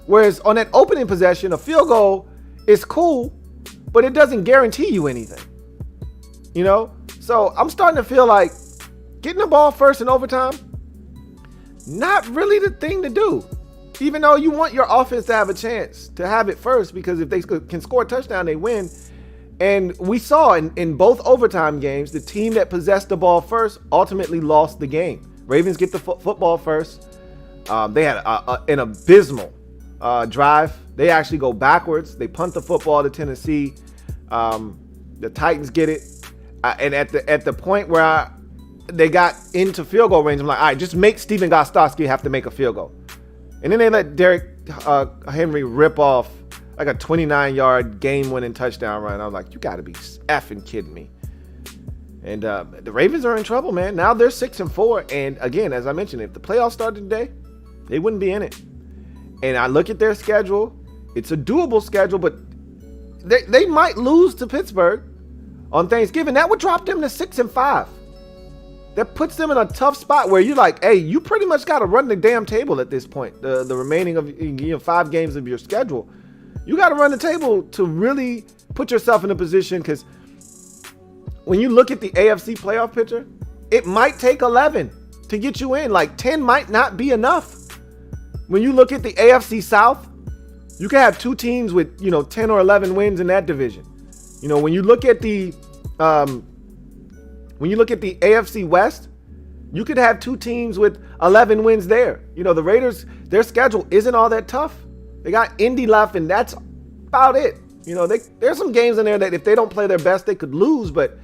Whereas on that opening possession, a field goal is cool, but it doesn't guarantee you anything. So I'm starting to feel like getting the ball first in overtime, not really the thing to do. Even though you want your offense to have a chance to have it first, because if they can score a touchdown, they win. And we saw in both overtime games, the team that possessed the ball first ultimately lost the game. Ravens get the football first. They had an abysmal drive. They actually go backwards. They punt the football to Tennessee. The Titans get it. And at the point where they got into field goal range, I'm like, all right, just make Stephen Gostkowski have to make a field goal. And then they let Derrick Henry rip off like a 29-yard game-winning touchdown run. I was like, you got to be effing kidding me. And the Ravens are in trouble, man. Now they're 6-4. And again, as I mentioned, if the playoffs started today, they wouldn't be in it. And I look at their schedule. It's a doable schedule, but they might lose to Pittsburgh on Thanksgiving. That would drop them to 6-5. That puts them in a tough spot where you're like, hey, you pretty much got to run the damn table at this point. The remaining of 5 games of your schedule. You got to run the table to really put yourself in a position, because when you look at the AFC playoff picture, it might take 11 to get you in. Like 10 might not be enough. When you look at the AFC South, you can have 2 teams with, 10 or 11 wins in that division. When you look at the AFC West, you could have 2 teams with 11 wins there. The Raiders, their schedule isn't all that tough. They got Indy left, and that's about it. There's some games in there that if they don't play their best, they could lose, but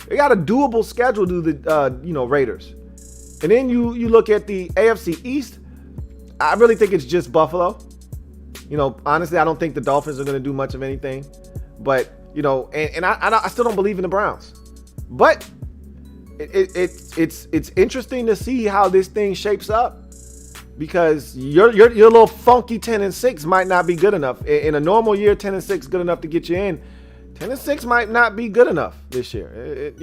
they got a doable schedule to the Raiders. And then you look at the AFC East. I really think it's just Buffalo. Honestly, I don't think the Dolphins are going to do much of anything. But, I still don't believe in the Browns. But it's interesting to see how this thing shapes up, because your little funky 10-6 might not be good enough. In a normal year, 10-6 good enough to get you in. 10-6 might not be good enough this year.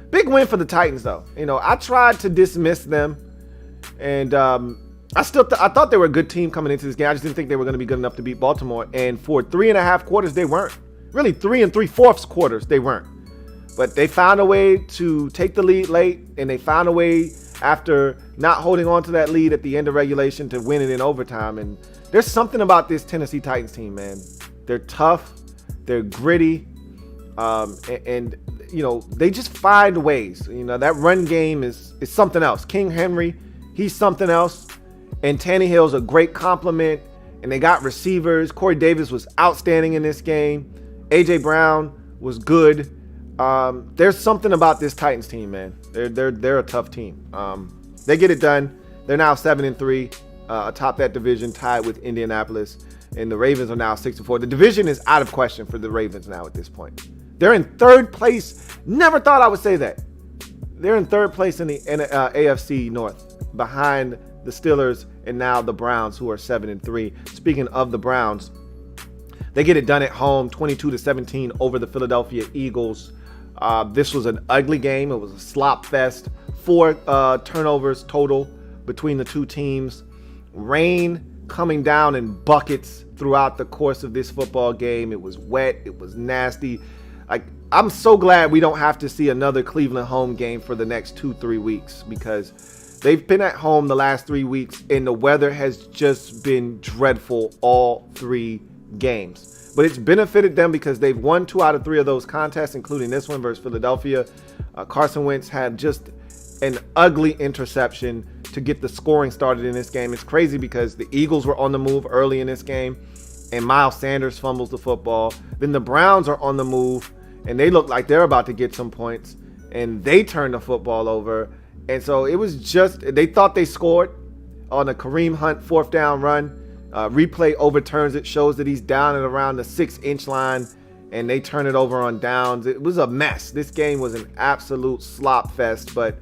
Big win for the Titans, though. I tried to dismiss them, and I thought they were a good team coming into this game. I just didn't think they were going to be good enough to beat Baltimore. And for 3.5 quarters, they weren't. Really, 3 3/4 quarters, they weren't. But they found a way to take the lead late, and they found a way after not holding on to that lead at the end of regulation to win it in overtime. And there's something about this Tennessee Titans team, man. They're tough. They're gritty. And they just find ways. That run game is something else. King Henry, he's something else. And Tannehill's a great compliment. And they got receivers. Corey Davis was outstanding in this game. A.J. Brown was good. There's something about this Titans team, man. They're a tough team. They get it done. They're now 7-3 atop that division, tied with Indianapolis. And the Ravens are now 6-4. The division is out of question for the Ravens now at this point. They're in 3rd place. Never thought I would say that. They're in 3rd place in the AFC North, behind the Steelers and now the Browns, who are 7-3. Speaking of the Browns, they get it done at home, 22-17 over the Philadelphia Eagles. This was an ugly game. It was a slop fest. 4 turnovers total between the 2 teams. Rain coming down in buckets throughout the course of this football game. It was wet. It was nasty. I'm so glad we don't have to see another Cleveland home game for the next 2-3 weeks, because they've been at home the last 3 weeks and the weather has just been dreadful all 3 games. But it's benefited them because they've won 2 out of 3 of those contests, including this one versus Philadelphia. Carson Wentz had just an ugly interception to get the scoring started in this game. It's crazy because the Eagles were on the move early in this game, and Miles Sanders fumbles the football. Then the Browns are on the move, and they look like they're about to get some points, and they turn the football over. And so it was just, they thought they scored on a Kareem Hunt 4th down run. Replay overturns it, shows that he's down at around the 6-inch line, and they turn it over on downs. It was a mess. This game was an absolute slop fest, but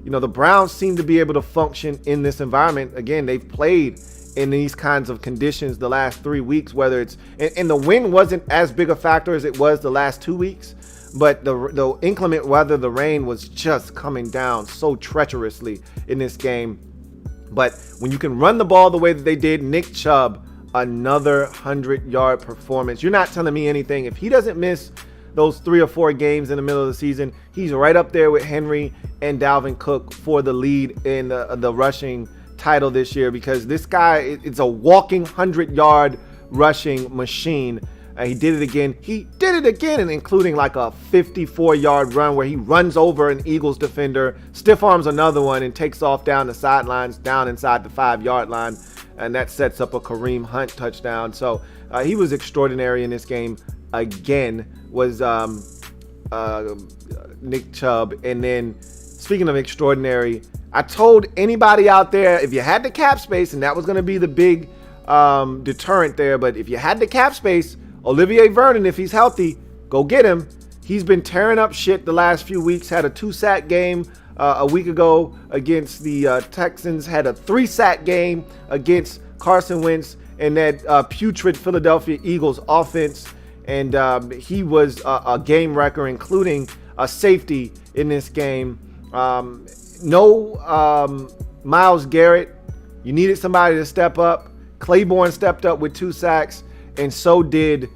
the Browns seem to be able to function in this environment. Again, they've played in these kinds of conditions the last 3 weeks, whether it's, and the wind wasn't as big a factor as it was the last 2 weeks, but the inclement weather, the rain was just coming down so treacherously in this game. But when you can run the ball the way that they did, Nick Chubb, another 100-yard performance. You're not telling me anything. If he doesn't miss those 3 or 4 games in the middle of the season, he's right up there with Henry and Dalvin Cook for the lead in the rushing title this year, because this guy, it's a walking 100-yard rushing machine. He did it again, and including like a 54-yard run where he runs over an Eagles defender, stiff arms another one, and takes off down the sidelines, down inside the 5-yard line, and that sets up a Kareem Hunt touchdown. So he was extraordinary in this game. Again, was Nick Chubb. And then, speaking of extraordinary, I told anybody out there, if you had the cap space, and that was going to be the big deterrent there, but if you had the cap space, Olivier Vernon, if he's healthy, go get him. He's been tearing up shit the last few weeks. Had a 2-sack game a week ago against the Texans. Had a 3-sack game against Carson Wentz and that putrid Philadelphia Eagles offense. And he was a game wrecker, including a safety in this game. No Myles Garrett. You needed somebody to step up. Claiborne stepped up with 2 sacks, and so did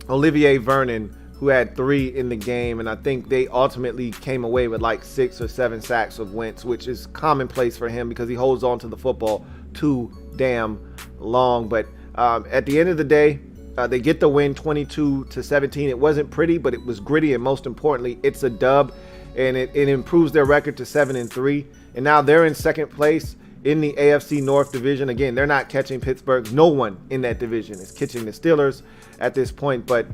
Olivier Vernon, who had 3 in the game. And I think they ultimately came away with like 6 or 7 sacks of Wentz, which is commonplace for him because he holds on to the football too damn long. But at the end of the day, they get the win 22-17. It wasn't pretty, but it was gritty, and most importantly, it's a dub, and it improves their record to 7-3. And now they're in second place in the AFC North division. Again, they're not catching Pittsburgh. No one in that division is catching the Steelers at this point, but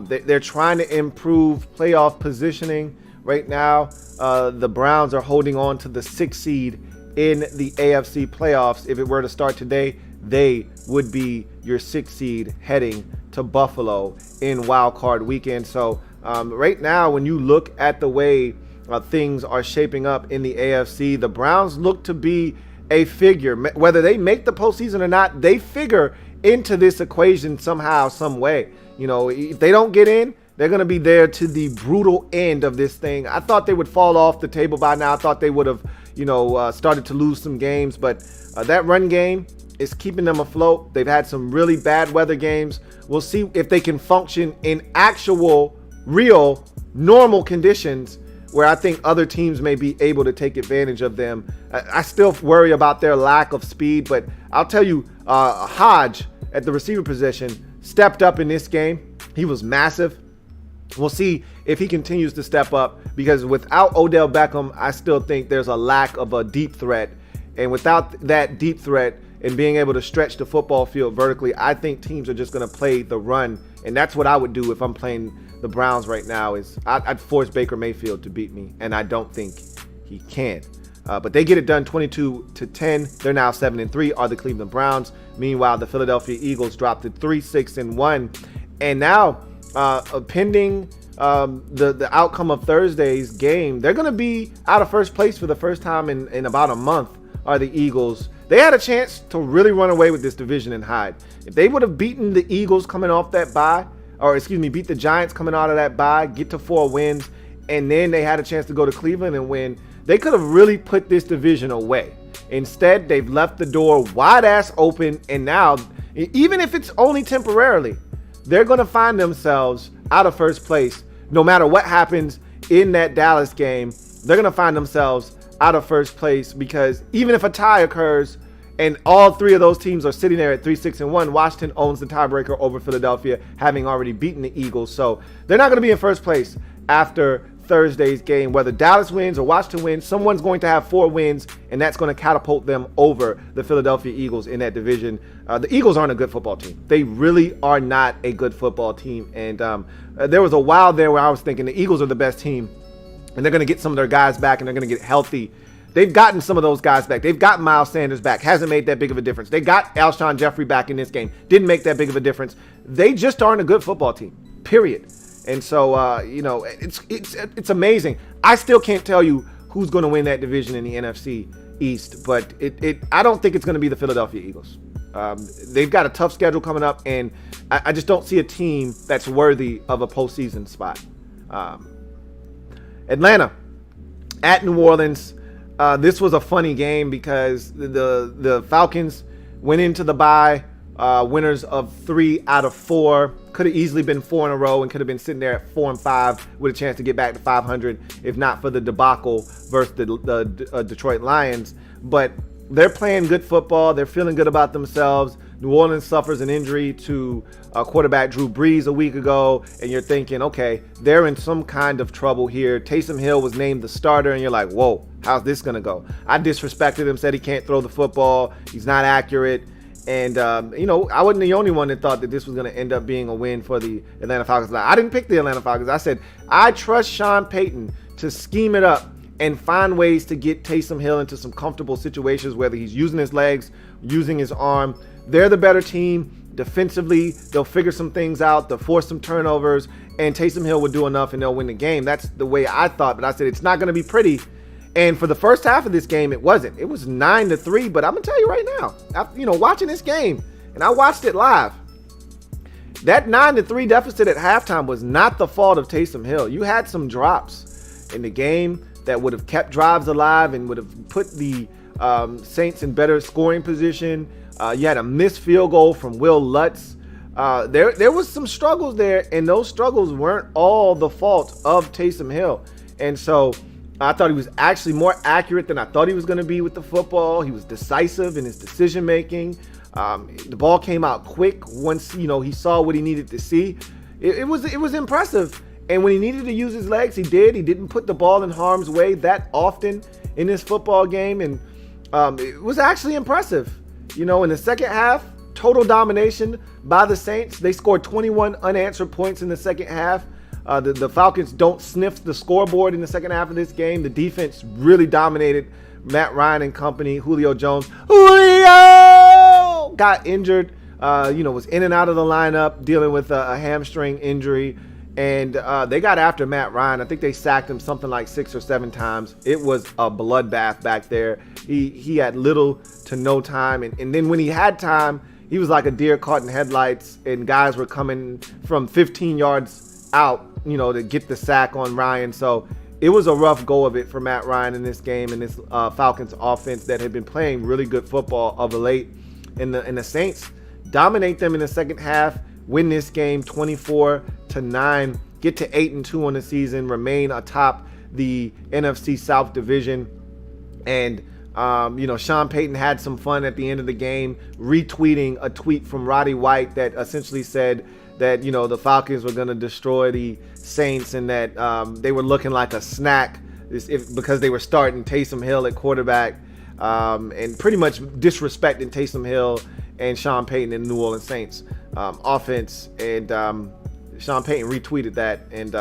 they're trying to improve playoff positioning right now. The Browns are holding on to the 6th seed in the AFC playoffs. If it were to start today, they would be your 6th seed heading to Buffalo in Wild Card Weekend. So right now, when you look at the way things are shaping up in the AFC, the Browns look to be a figure. Whether they make the postseason or not, they figure into this equation somehow, some way. You know, if they don't get in, they're going to be there to the brutal end of this thing. I thought they would fall off the table by now. I thought they would have, started to lose some games, but that run game is keeping them afloat. They've had some really bad weather games. We'll see if they can function in actual, real, normal conditions where I think other teams may be able to take advantage of them. I still worry about their lack of speed, but I'll tell you, Hodge at the receiver position stepped up in this game. He was massive. We'll see if he continues to step up, because without Odell Beckham, I still think there's a lack of a deep threat. And without that deep threat and being able to stretch the football field vertically, I think teams are just going to play the run. And that's what I would do if I'm playing the Browns right now, is I'd force Baker Mayfield to beat me, and I don't think he can. But they get it done 22-10. They're now 7-3, are the Cleveland Browns. Meanwhile, the Philadelphia Eagles dropped to 3-6-1. And now, pending the outcome of Thursday's game, they're going to be out of first place for the first time in about a month, are the Eagles. They had a chance to really run away with this division and hide. If they would have beaten the Eagles coming off that bye, beat the Giants coming out of that bye, get to 4 wins, and then they had a chance to go to Cleveland and win, they could have really put this division away. Instead, they've left the door wide ass open, and now, even if it's only temporarily, they're going to find themselves out of first place. No matter what happens in that Dallas game, they're going to find themselves out of first place, because even if a tie occurs and all 3 of those teams are sitting there at 3-6-1, Washington owns the tiebreaker over Philadelphia, having already beaten the Eagles. So they're not going to be in first place after Thursday's game. Whether Dallas wins or Washington wins, someone's going to have 4 wins, and that's going to catapult them over the Philadelphia Eagles in that division. The Eagles aren't a good football team. They really are not a good football team. And there was a while there where I was thinking the Eagles are the best team, and they're going to get some of their guys back, and they're going to get healthy. They've gotten some of those guys back. They've gotten Miles Sanders back. Hasn't made that big of a difference. They got Alshon Jeffrey back in this game. Didn't make that big of a difference. They just aren't a good football team, period. And so, it's amazing. I still can't tell you who's going to win that division in the NFC East, but I don't think it's going to be the Philadelphia Eagles. They've got a tough schedule coming up, and I just don't see a team that's worthy of a postseason spot. Atlanta at New Orleans. This was a funny game because the Falcons went into the bye winners of 3 out of 4. Could have easily been 4 in a row and could have been sitting there at 4-5 with a chance to get back to 500 if not for the debacle versus the Detroit Lions. But they're playing good football. They're feeling good about themselves. New Orleans suffers an injury to quarterback Drew Brees a week ago, and you're thinking, okay, they're in some kind of trouble here. Taysom Hill was named the starter, and you're like, whoa, how's this going to go? I disrespected him, said he can't throw the football. He's not accurate. And, I wasn't the only one that thought that this was going to end up being a win for the Atlanta Falcons. I didn't pick the Atlanta Falcons. I said, I trust Sean Payton to scheme it up and find ways to get Taysom Hill into some comfortable situations, whether he's using his legs, using his arm. They're the better team. defensively, they'll figure some things out. They'll force some turnovers, and Taysom Hill would do enough, and they'll win the game. That's the way I thought, but I said it's not going to be pretty. And for the first half of this game, it wasn't. It was 9-3, but I'm going to tell you right now, after, watching this game, and I watched it live, that 9-3 deficit at halftime was not the fault of Taysom Hill. You had some drops in the game that would have kept drives alive and would have put the Saints in better scoring position. You had a missed field goal from Will Lutz. There was some struggles there, and those struggles weren't all the fault of Taysom Hill. And so I thought he was actually more accurate than I thought he was going to be with the football. He was decisive in his decision making. The ball came out quick once he saw what he needed to see. It was impressive. And when he needed to use his legs, he did. He didn't put the ball in harm's way that often in this football game, and it was actually impressive. In the second half, total domination by the Saints. They scored 21 unanswered points in the second half. The Falcons don't sniff the scoreboard in the second half of this game. The defense really dominated Matt Ryan and company. Julio Jones got injured, was in and out of the lineup dealing with a hamstring injury. And they got after Matt Ryan. I think they sacked him something like 6 or 7 times. It was a bloodbath back there. He had little to no time. And then when he had time, he was like a deer caught in headlights. And guys were coming from 15 yards out, to get the sack on Ryan. So it was a rough go of it for Matt Ryan in this game and this Falcons offense that had been playing really good football of late. And the Saints dominate them in the second half, win this game 24-9, get to 8-2 on the season, remain atop the NFC South division. And Sean Payton had some fun at the end of the game, retweeting a tweet from Roddy White that essentially said that the Falcons were going to destroy the Saints and that they were looking like a snack because they were starting Taysom Hill at quarterback, and pretty much disrespecting Taysom Hill and Sean Payton and the New Orleans Saints offense. And Sean Payton retweeted that, and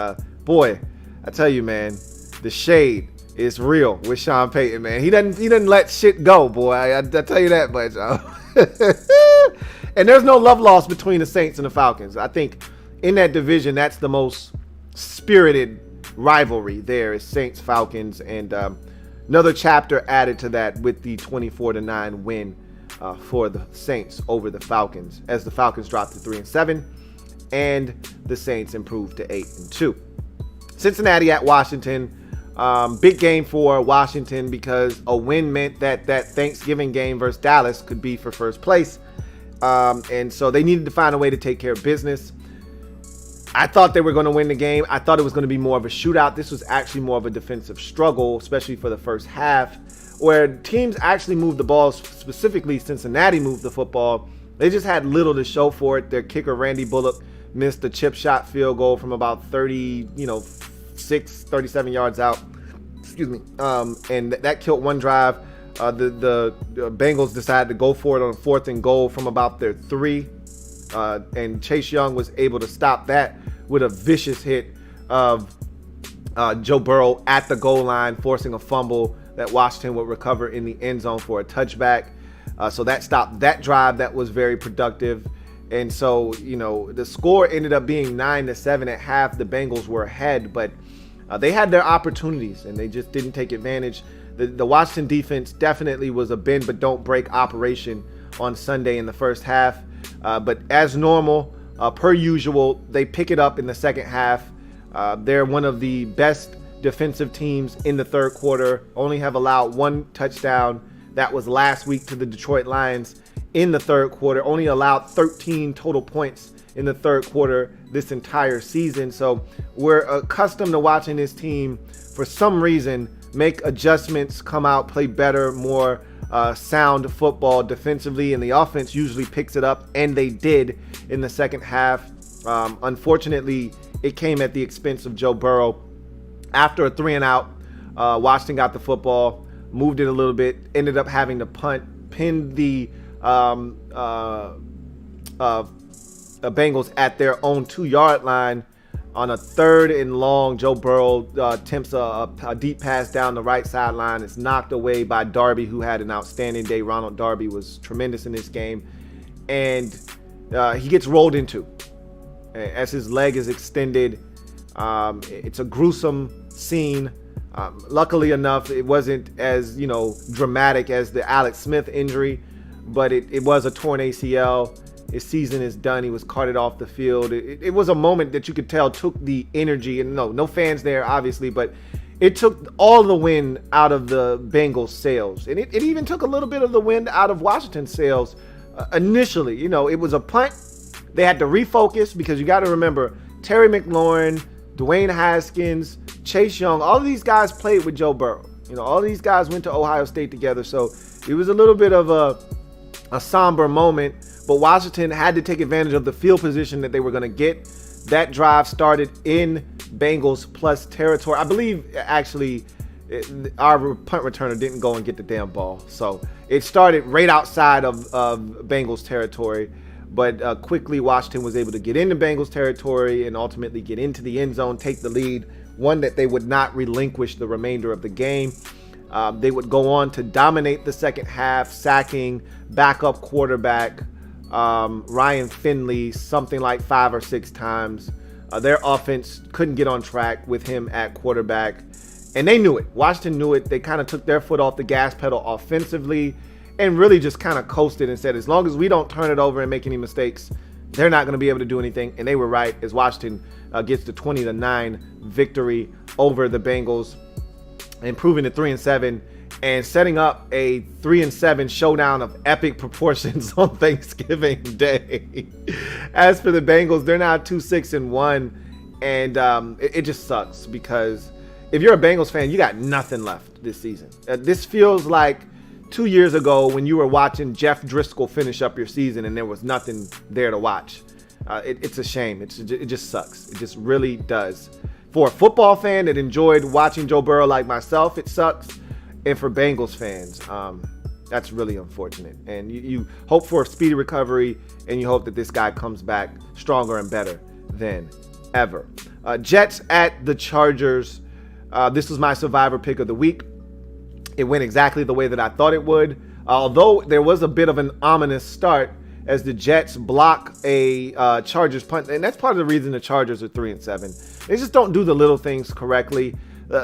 boy, I tell you, man, the shade is real with Sean Payton, man. He doesn't let shit go, boy. I tell you that much. And there's no love lost between the Saints and the Falcons. I think in that division, that's the most spirited rivalry there is Saints Falcons, and another chapter added to that with the 24-9 win for the Saints over the Falcons, as the Falcons dropped to 3-7 and the Saints improved to 8-2. Cincinnati at Washington. Big game for Washington because a win meant that Thanksgiving game versus Dallas could be for first place. And so they needed to find a way to take care of business. I thought they were going to win the game. I thought it was going to be more of a shootout. This was actually more of a defensive struggle, especially for the first half, where teams actually moved the ball. Specifically, Cincinnati moved the football. They just had little to show for it. Their kicker, Randy Bullock, missed a chip shot field goal from about 37 yards out. Excuse me. And that killed one drive. The Bengals decided to go for it on 4th and goal from about their 3. And Chase Young was able to stop that with a vicious hit of Joe Burrow at the goal line, forcing a fumble that Washington would recover in the end zone for a touchback. So that stopped that drive that was very productive. And so, the score ended up being 9-7 at half. The Bengals were ahead, but they had their opportunities and they just didn't take advantage. The Washington defense definitely was a bend but don't break operation on Sunday in the first half. But as normal, per usual, they pick it up in the second half. They're one of the best defensive teams in the third quarter. Only have allowed 1 touchdown. That was last week to the Detroit Lions in the third quarter. Only allowed 13 total points in the third quarter this entire season. So we're accustomed to watching this team, for some reason, make adjustments, come out, play better, more sound football defensively, and the offense usually picks it up, and they did in the second half. Unfortunately, it came at the expense of Joe Burrow. After a 3-and-out, Washington got the football, moved it a little bit, ended up having to punt, pinned the Bengals at their own 2-yard line. On a 3rd and long, Joe Burrow attempts a deep pass down the right sideline. It's knocked away by Darby, who had an outstanding day. Ronald Darby was tremendous in this game. And he gets rolled into as his leg is extended. It's a gruesome scene. Luckily enough, it wasn't as, dramatic as the Alex Smith injury, but it was a torn ACL. His season is done. He was carted off the field. It was a moment that you could tell took the energy, and no fans there, obviously, but it took all the wind out of the Bengals' sails. And it even took a little bit of the wind out of Washington's sails initially. It was a punt. They had to refocus because you got to remember, Terry McLaurin, Dwayne Haskins, Chase Young, all of these guys played with Joe Burrow. All of these guys went to Ohio State together. So it was a little bit of a somber moment, but Washington had to take advantage of the field position that they were going to get. That drive started in Bengals plus territory. I believe actually our punt returner didn't go and get the damn ball. So it started right outside of Bengals territory. But quickly Washington was able to get into Bengals territory and ultimately get into the end zone, take the lead, one that they would not relinquish the remainder of the game. They would go on to dominate the second half, sacking backup quarterback Ryan Finley something like 5 or 6 times. Their offense couldn't get on track with him at quarterback, and they knew it. Washington knew it. They kind of took their foot off the gas pedal offensively and really just kind of coasted and said, as long as we don't turn it over and make any mistakes, they're not going to be able to do anything. And they were right, as Washington gets the 20-9 victory over the Bengals, improving to 3-7 and setting up a 3-7 showdown of epic proportions on Thanksgiving Day. As for the Bengals, they're now 2-6-1, and it just sucks because if you're a Bengals fan, you got nothing left this season. This feels like 2 years ago when you were watching Jeff Driscoll finish up your season and there was nothing there to watch. It's a shame. It just sucks. It just really does. For a football fan that enjoyed watching Joe Burrow like myself, it sucks. And for Bengals fans, that's really unfortunate. And you hope for a speedy recovery, and you hope that this guy comes back stronger and better than ever. Jets at the Chargers. This was my survivor pick of the week. It went exactly the way that I thought it would, although there was a bit of an ominous start as the Jets block a Chargers punt. And that's part of the reason the Chargers are 3-7. They just don't do the little things correctly.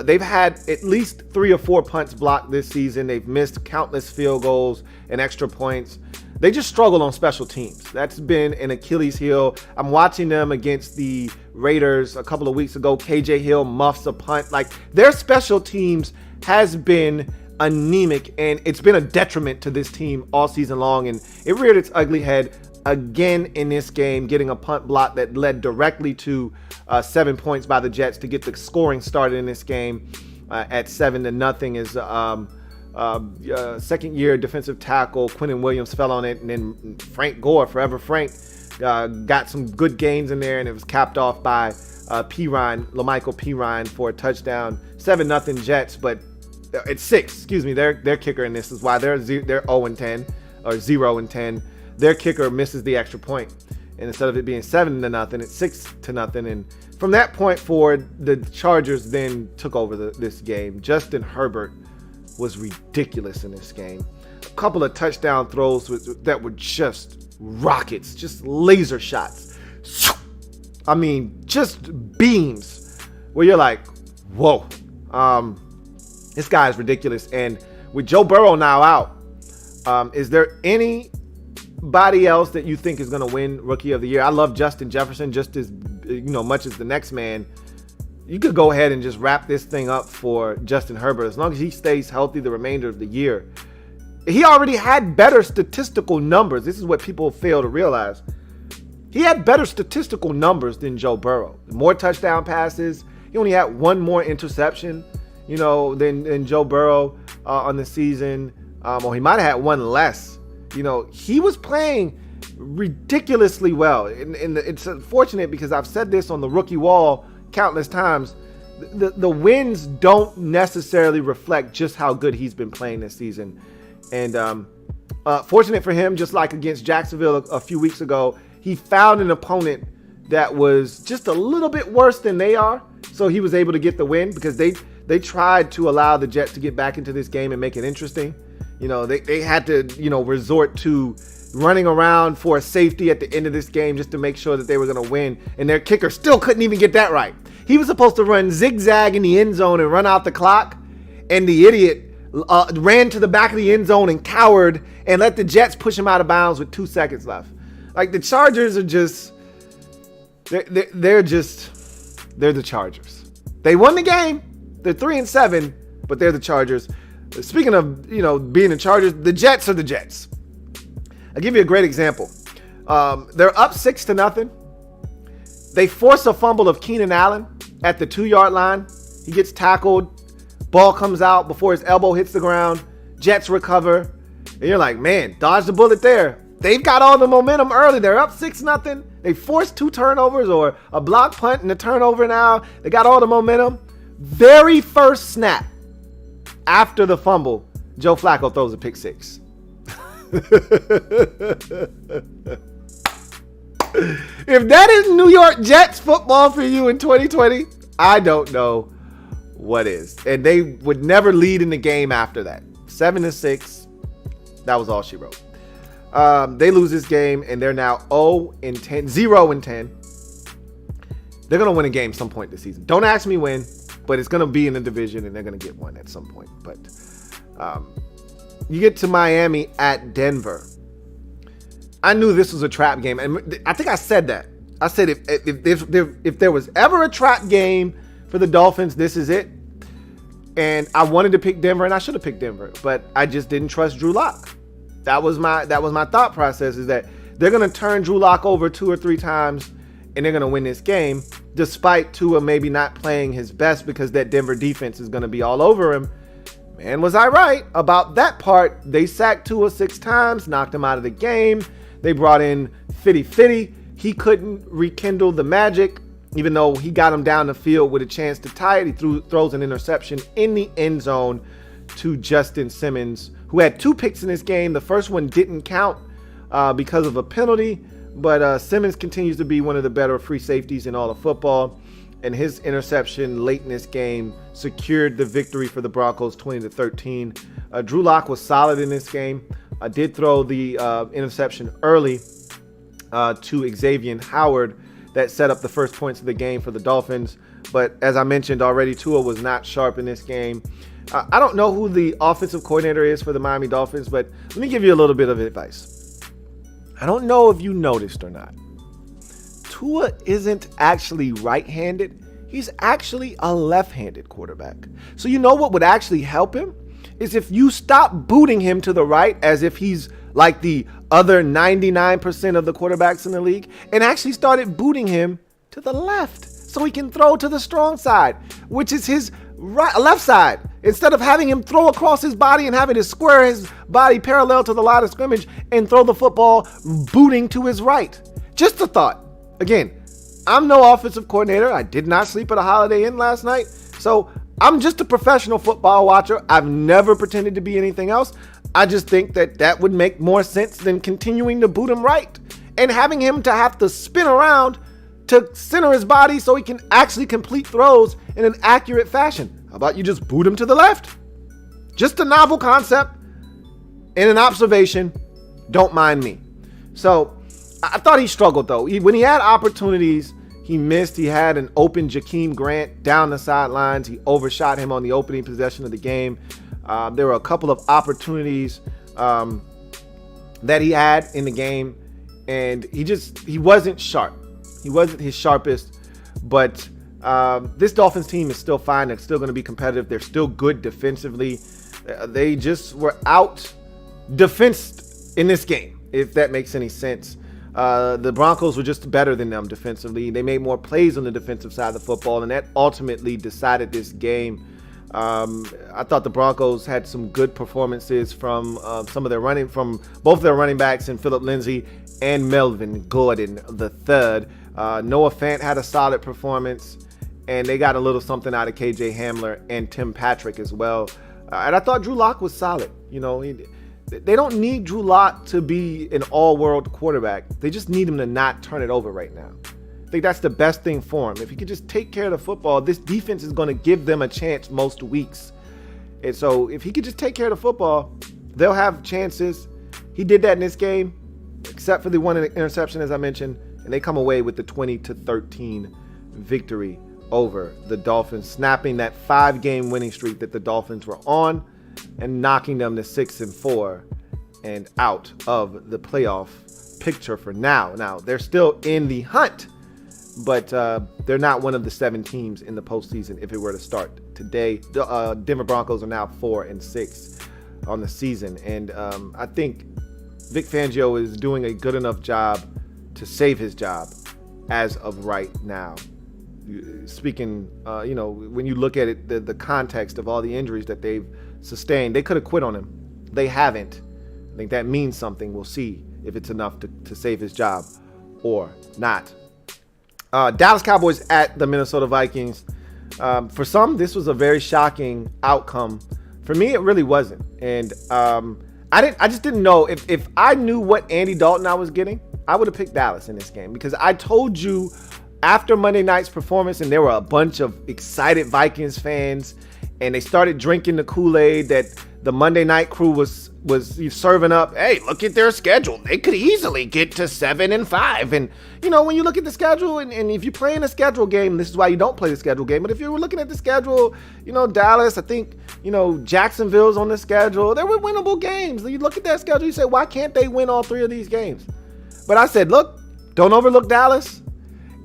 They've had at least 3 or 4 punts blocked this season. They've missed countless field goals and extra points. They just struggle on special teams. That's been an Achilles heel. I'm watching them against the Raiders a couple of weeks ago. KJ Hill muffs a punt. Like, their special teams has been anemic, and it's been a detriment to this team all season long, and it reared its ugly head again in this game, getting a punt block that led directly to 7 points by the Jets to get the scoring started in this game at 7-0 as second-year defensive tackle Quinnen Williams fell on it, and then Frank Gore, Forever Frank, got some good gains in there, and it was capped off by LaMichael Pirine for a touchdown. 7-0 Jets, but it's 6. Excuse me, their kicker in this is why they're 0-10 or 0-10. Their kicker misses the extra point, and instead of it being 7-0, it's 6-0. And from that point forward, the Chargers then took over this game. Justin Herbert was ridiculous in this game. A couple of touchdown throws that were just rockets, just laser shots. I mean, just beams where you're like, whoa. This guy is ridiculous. And with Joe Burrow now out, is there anybody else that you think is going to win Rookie of the Year? I love Justin Jefferson just as much as the next man. You could go ahead and just wrap this thing up for Justin Herbert as long as he stays healthy the remainder of the year. He already had better statistical numbers. This is what people fail to realize. He had better statistical numbers than Joe Burrow. More touchdown passes. He only had 1 more interception, than Joe Burrow on the season. Or he might have had 1 less. He was playing ridiculously well. And it's unfortunate because I've said this on the rookie wall countless times. The wins don't necessarily reflect just how good he's been playing this season. And fortunate for him, just like against Jacksonville a few weeks ago, he found an opponent that was just a little bit worse than they are. So he was able to get the win because they tried to allow the Jets to get back into this game and make it interesting. They had to, resort to running around for a safety at the end of this game just to make sure that they were going to win. And their kicker still couldn't even get that right. He was supposed to run zigzag in the end zone and run out the clock. And the idiot ran to the back of the end zone and cowered and let the Jets push him out of bounds with 2 seconds left. Like, the Chargers are just, they're the Chargers. They won the game. They're 3-7, but they're the Chargers. Speaking of, being the Chargers, the Jets are the Jets. I'll give you a great example. They're up 6-0. They force a fumble of Keenan Allen at the 2-yard line. He gets tackled. Ball comes out before his elbow hits the ground. Jets recover. And you're like, man, dodge the bullet there. They've got all the momentum early. They're up 6-0. They forced 2 turnovers or a block punt and a turnover now. They got all the momentum. Very first snap after the fumble, Joe Flacco throws a pick 6. If that is New York Jets football for you in 2020, I don't know what is. And they would never lead in the game after that. 7-6. That was all she wrote. They lose this game and they're now 0-10. They're going to win a game some point this season. Don't ask me when, but it's going to be in the division and they're going to get one at some point. But you get to Miami at Denver. I knew this was a trap game. And I think I said that. I said if there was ever a trap game for the Dolphins, this is it. And I wanted to pick Denver, and I should have picked Denver, but I just didn't trust Drew Lock. That was my thought process, is that they're going to turn Drew Lock over 2 or 3 times, and they're going to win this game, despite Tua maybe not playing his best because that Denver defense is going to be all over him. Man, was I right about that part? They sacked Tua 6 times, knocked him out of the game. They brought in Fitty. He couldn't rekindle the magic, even though he got him down the field with a chance to tie it. He throws an interception in the end zone to Justin Simmons, who had 2 picks in this game. The first one didn't count because of a penalty, but Simmons continues to be one of the better free safeties in all of football. And his interception late in this game secured the victory for the Broncos 20-13. Drew Lock was solid in this game. I did throw the interception early to Xavier Howard that set up the first points of the game for the Dolphins. But as I mentioned already, Tua was not sharp in this game. I don't know who the offensive coordinator is for the Miami Dolphins, but let me give you a little bit of advice. I don't know if you noticed or not. Tua isn't actually right-handed. He's actually a left-handed quarterback. So you know what would actually help him? Is if you stop booting him to the right as if he's like the other 99% of the quarterbacks in the league, and actually started booting him to the left so he can throw to the strong side, which is his left side. Instead of having him throw across his body and having to square his body parallel to the line of scrimmage and throw the football booting to his right. Just a thought. Again, I'm no offensive coordinator. I did not sleep at a Holiday Inn last night. So I'm just a professional football watcher. I've never pretended to be anything else. I just think that would make more sense than continuing to boot him right and having him to have to spin around to center his body so he can actually complete throws in an accurate fashion. How about you just boot him to the left? Just a novel concept and an observation. Don't mind me. So I thought he struggled, though. When he had opportunities, he missed. He had an open Jakeem Grant down the sidelines. He overshot him on the opening possession of the game. There were a couple of opportunities that he had in the game, and he wasn't sharp. He wasn't his sharpest, but this Dolphins team is still fine. They're still going to be competitive. They're still good defensively. They just were out defensed in this game, if that makes any sense. The Broncos were just better than them defensively. They made more plays on the defensive side of the football, and that ultimately decided this game. I thought the Broncos had some good performances from both of their running backs, and Phillip Lindsay and Melvin Gordon III. Noah Fant had a solid performance, and they got a little something out of KJ Hamler and Tim Patrick as well. And I thought Drew Lock was solid. They don't need Drew Lock to be an all-world quarterback. They just need him to not turn it over right now. I think that's the best thing for him. If he could just take care of the football, this defense is going to give them a chance most weeks. And so if he could just take care of the football, they'll have chances. He did that in this game. except for the one interception, as I mentioned, and they come away with the 20-13 victory over the Dolphins, snapping that 5-game winning streak that the Dolphins were on and knocking them to 6-4 and out of the playoff picture for now. Now, they're still in the hunt, but they're not one of the 7 teams in the postseason if it were to start today. The Denver Broncos are now 4-6 on the season, and I think Vic Fangio is doing a good enough job to save his job as of right now. Speaking, when you look at it, the context of all the injuries that they've sustained, they could have quit on him. They haven't. I think that means something. We'll see if it's enough to save his job or not. Dallas Cowboys at the Minnesota Vikings. For some, this was a very shocking outcome. For me, it really wasn't. And I just didn't know. If I knew what Andy Dalton I was getting, I would have picked Dallas in this game, because I told you after Monday night's performance, and there were a bunch of excited Vikings fans, and they started drinking the Kool-Aid that the Monday night crew was serving up. Hey, look at their schedule. They could easily get to 7-5. And, when you look at the schedule, and if you're playing a schedule game, this is why you don't play the schedule game. But if you were looking at the schedule, Dallas, I think, Jacksonville's on the schedule. They were winnable games. You look at that schedule, you say, why can't they win all 3 of these games? But I said, look, don't overlook Dallas.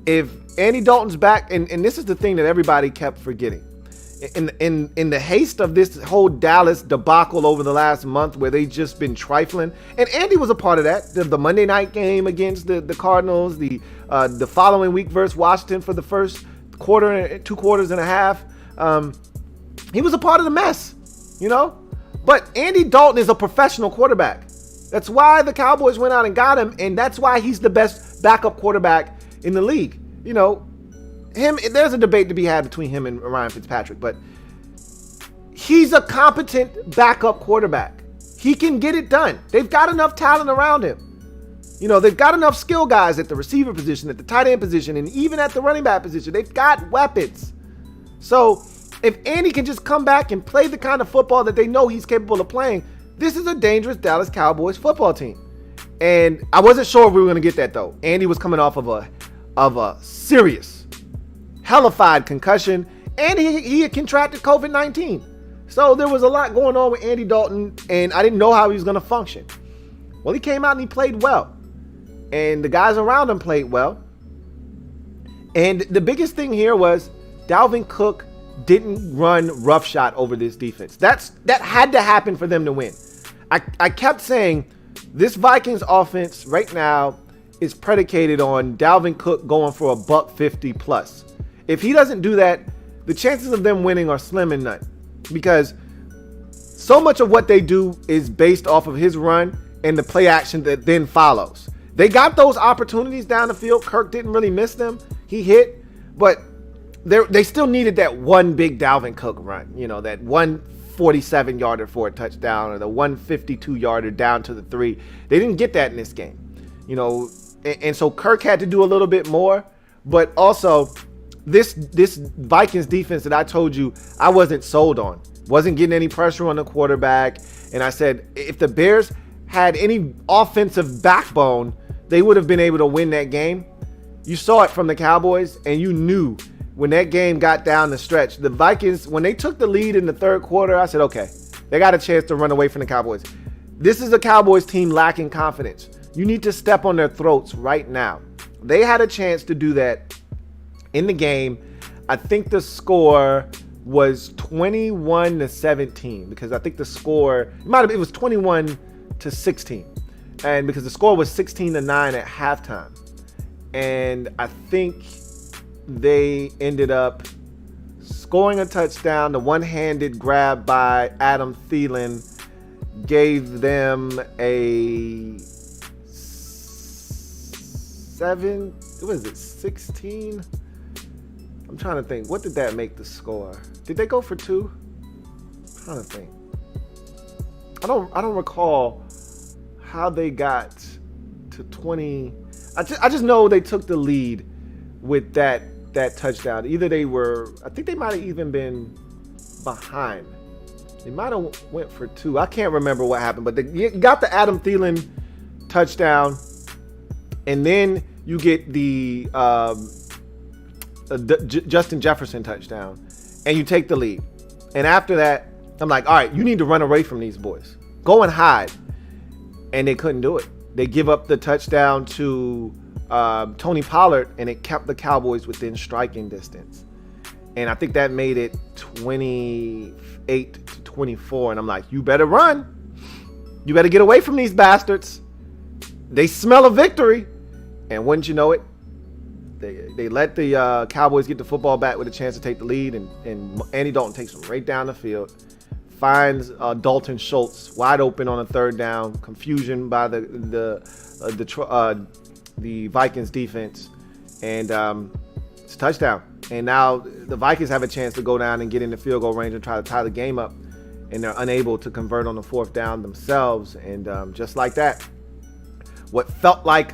If Andy Dalton's back, and this is the thing that everybody kept forgetting. In the haste of this whole Dallas debacle over the last month, where they just been trifling, and Andy was a part of that. The Monday night game against the Cardinals, the following week versus Washington for the first quarter, 2 quarters and a half. He was a part of the mess, But Andy Dalton is a professional quarterback. That's why the Cowboys went out and got him, and that's why he's the best backup quarterback in the league. There's a debate to be had between him and Ryan Fitzpatrick, but he's a competent backup quarterback. He can get it done. They've got enough talent around him. They've got enough skill guys at the receiver position, at the tight end position, and even at the running back position. They've got weapons. So if Andy can just come back and play the kind of football that they know he's capable of playing, this is a dangerous Dallas Cowboys football team. And I wasn't sure if we were going to get that, though. Andy was coming off of a serious, hellified concussion, and he had contracted COVID-19. So there was a lot going on with Andy Dalton, and I didn't know how he was going to function. Well, he came out and he played well, and the guys around him played well. And the biggest thing here was Dalvin Cook didn't run roughshod over this defense. That had to happen for them to win. I kept saying this Vikings offense right now is predicated on Dalvin Cook going for $150 plus. If he doesn't do that, the chances of them winning are slim and none, because so much of what they do is based off of his run and the play action that then follows. They got those opportunities down the field. Kirk didn't really miss them. He hit, but they still needed that one big Dalvin Cook run, that 147 yarder for a touchdown, or the 152 yarder down to the 3. They didn't get that in this game, and so Kirk had to do a little bit more. But also, this Vikings defense that I told you I wasn't sold on, wasn't getting any pressure on the quarterback. And I said, if the Bears had any offensive backbone, they would have been able to win that game. You saw it from the Cowboys, and you knew when that game got down the stretch, the Vikings, when they took the lead in the third quarter, I said, okay, they got a chance to run away from the Cowboys. This is a Cowboys team lacking confidence. You need to step on their throats right now. They had a chance to do that in the game. I think the score was 21-17, because I think the score, it was 21-16. And because the score was 16-9 at halftime. And I think they ended up scoring a touchdown. The one-handed grab by Adam Thielen gave them a 16? I'm trying to think. What did that make the score? Did they go for 2? I'm trying to think. I don't recall how they got to 20. I just know they took the lead with that touchdown. Either I think they might have even been behind. They might have went for 2. I can't remember what happened, but they got the Adam Thielen touchdown, and then you get the Justin Jefferson touchdown, and you take the lead. And after that, I'm like, all right, you need to run away from these boys. Go and hide. And they couldn't do it. They give up the touchdown to Tony Pollard, and it kept the Cowboys within striking distance. And I think that made it 28-24. And I'm like, you better run. You better get away from these bastards. They smell a victory. And wouldn't you know it, they let the Cowboys get the football back with a chance to take the lead. And Andy Dalton takes them right down the field. Finds Dalton Schultz wide open on a third down. Confusion by the Vikings defense. And it's a touchdown. And now the Vikings have a chance to go down and get in the field goal range and try to tie the game up. And they're unable to convert on the fourth down themselves. And just like that, what felt like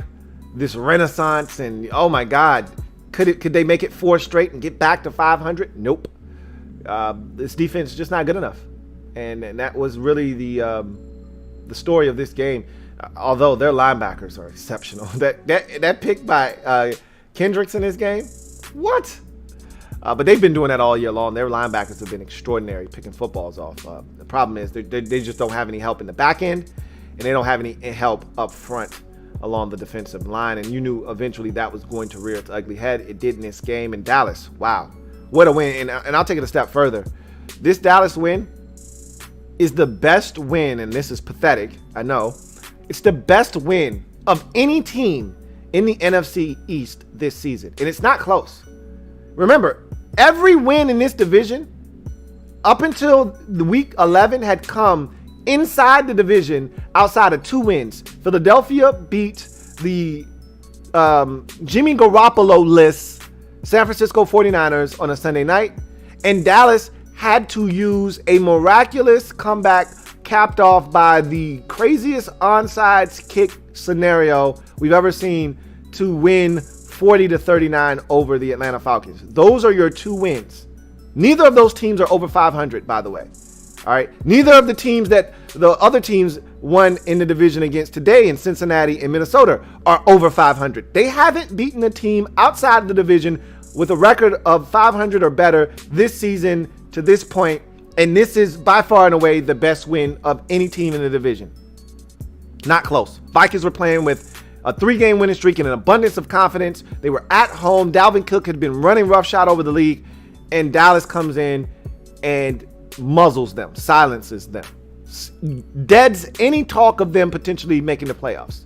this renaissance and, oh my God, could they make it 4 straight and get back to 500? Nope. This defense is just not good enough. And that was really the story of this game. Although their linebackers are exceptional. That pick by Kendricks in this game, what? But they've been doing that all year long. Their linebackers have been extraordinary picking footballs off. The problem is they just don't have any help in the back end, and they don't have any help up front along the defensive line. And you knew eventually that was going to rear its ugly head. It did in this game. And Dallas, wow, what a win. And I'll take it a step further. This Dallas win is the best win, and this is pathetic, I know. It's the best win of any team in the NFC East this season. And it's not close. Remember, every win in this division up until the week 11 had come inside the division outside of 2 wins. Philadelphia beat the Jimmy Garoppolo-less San Francisco 49ers on a Sunday night. And Dallas had to use a miraculous comeback capped off by the craziest onside kick scenario we've ever seen to win 40-39 over the Atlanta Falcons. Those are your 2 wins. Neither of those teams are over 500, by the way. All right. Neither of the teams that the other teams won in the division against today in Cincinnati and Minnesota are over 500. They haven't beaten a team outside the division with a record of 500 or better this season to this point. And this is by far and away the best win of any team in the division. Not close. Vikings were playing with a 3-game winning streak and an abundance of confidence. They were at home. Dalvin Cook had been running roughshod over the league. And Dallas comes in and muzzles them, silences them, deads any talk of them potentially making the playoffs.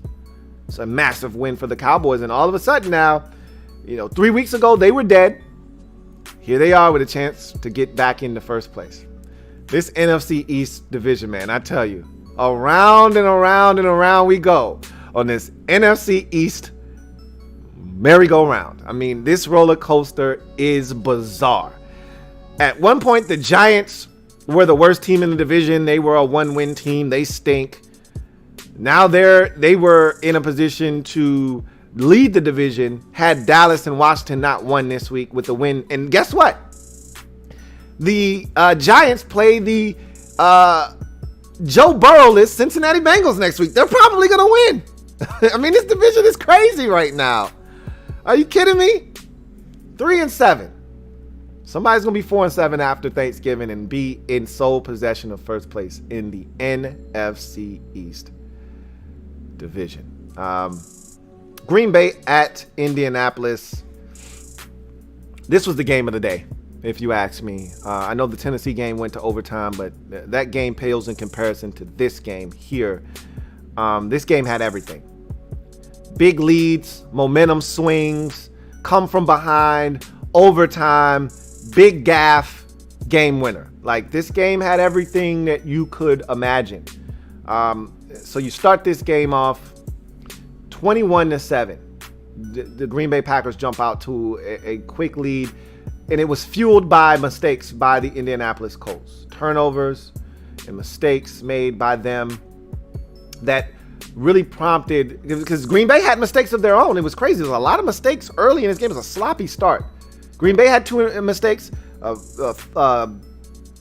It's a massive win for the Cowboys. And all of a sudden now, 3 weeks ago, they were dead. Here they are with a chance to get back in the first place. This NFC East division, man, I tell you, around and around and around we go on this NFC East merry-go-round. I mean, this roller coaster is bizarre. At one point, the Giants were the worst team in the division. They were a 1-win team. They stink. Now they were in a position to lead the division had Dallas and Washington not won this week with the win. And guess what? The Giants play the Joe Burrow-less Cincinnati Bengals next week. They're probably going to win. I mean, this division is crazy right now. Are you kidding me? 3-7. Somebody's going to be 4-7 after Thanksgiving and be in sole possession of first place in the NFC East division. Green Bay at Indianapolis. This was the game of the day, if you ask me. I know the Tennessee game went to overtime, but that game pales in comparison to this game here. This game had everything. Big leads, momentum swings, come from behind, overtime, big gaff, game winner. Like, this game had everything that you could imagine. So you start this game off 21-7. The Green Bay Packers jump out to a quick lead, and it was fueled by mistakes by the Indianapolis Colts. Turnovers and mistakes made by them that really prompted, because Green Bay had mistakes of their own. It was crazy. There was a lot of mistakes early in this game. It was a sloppy start. Green Bay had 2 mistakes. Aaron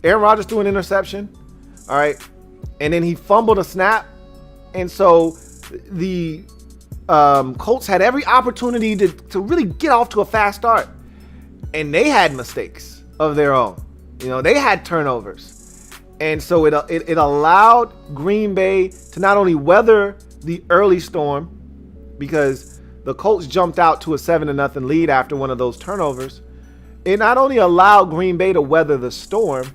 Rodgers threw an interception. All right. And then he fumbled a snap. And so the Colts had every opportunity to really get off to a fast start. And they had mistakes of their own. They had turnovers. And so it allowed Green Bay to not only weather the early storm, because the Colts jumped out to a 7-0 lead after one of those turnovers. It not only allowed Green Bay to weather the storm,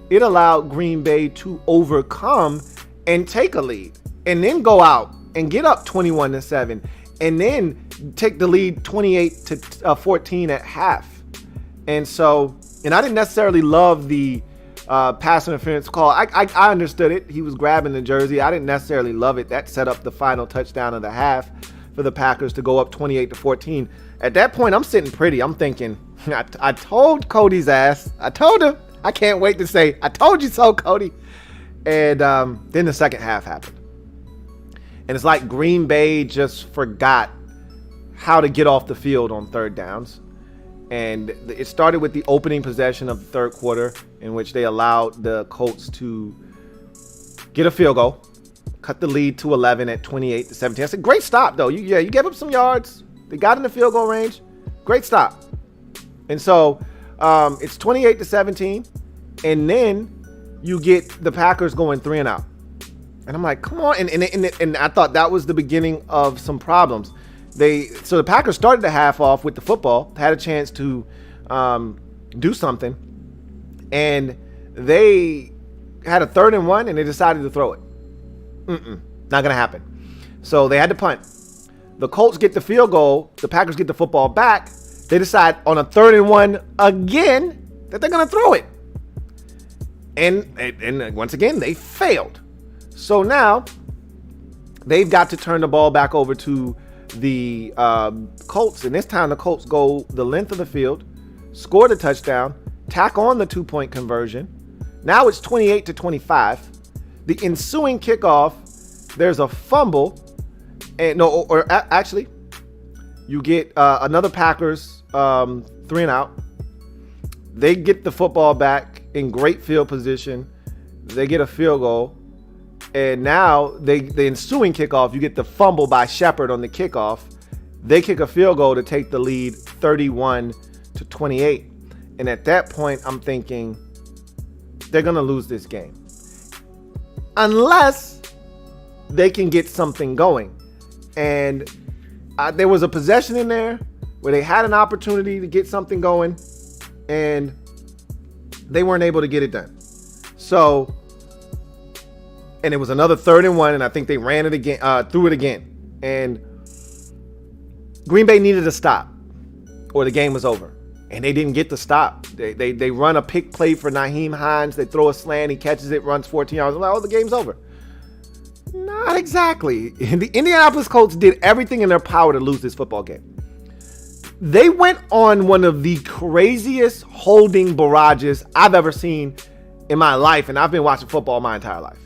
it allowed Green Bay to overcome and take a lead, and then go out and get up 21-7, and then take the lead 28-14 at half. And I didn't necessarily love the pass interference call. I understood it. He was grabbing the jersey. I didn't necessarily love it. That set up the final touchdown of the half for the Packers to go up 28-14. At that point, I'm sitting pretty. I'm thinking, I told Cody's ass. I told him. I can't wait to say, I told you so, Cody. And then the second half happened. And it's like Green Bay just forgot how to get off the field on third downs. And it started with the opening possession of the third quarter, in which they allowed the Colts to get a field goal, cut the lead to 11 at 28-17. That's a great stop, though. You gave up some yards. They got in the field goal range. Great stop. And so it's 28-17. And then you get the Packers going 3-and-out. And I'm like, come on. And I thought that was the beginning of some problems. So the Packers started the half off with the football, had a chance to do something. And they had a 3rd and 1, and they decided to throw it. Not going to happen. So they had to punt. The Colts get the field goal. The Packers get the football back. They decide on a 3rd and 1 again that they're going to throw it. And once again, they failed. So now they've got to turn the ball back over to the Colts. And this time the Colts go the length of the field, score the touchdown, tack on the 2-point conversion. Now it's 28-25. The ensuing kickoff, there's a fumble, and actually, you get another Packers 3-and-out. They get the football back in great field position. They get a field goal, and now the ensuing kickoff, you get the fumble by Shepard on the kickoff. They kick a field goal to take the lead 31-28, and at that point, I'm thinking they're gonna lose this game. Unless they can get something going. And there was a possession in there where they had an opportunity to get something going, and they weren't able to get it done. So, and it was another 3rd and 1, and I think they ran it again, threw it again. And Green Bay needed a stop, or the game was over. And they didn't get the stop. They run a pick play for Nyheim Hines. They throw a slant. He catches it, runs 14 yards. I'm like, oh, the game's over. Not exactly. The Indianapolis Colts did everything in their power to lose this football game. They went on one of the craziest holding barrages I've ever seen in my life, and I've been watching football my entire life.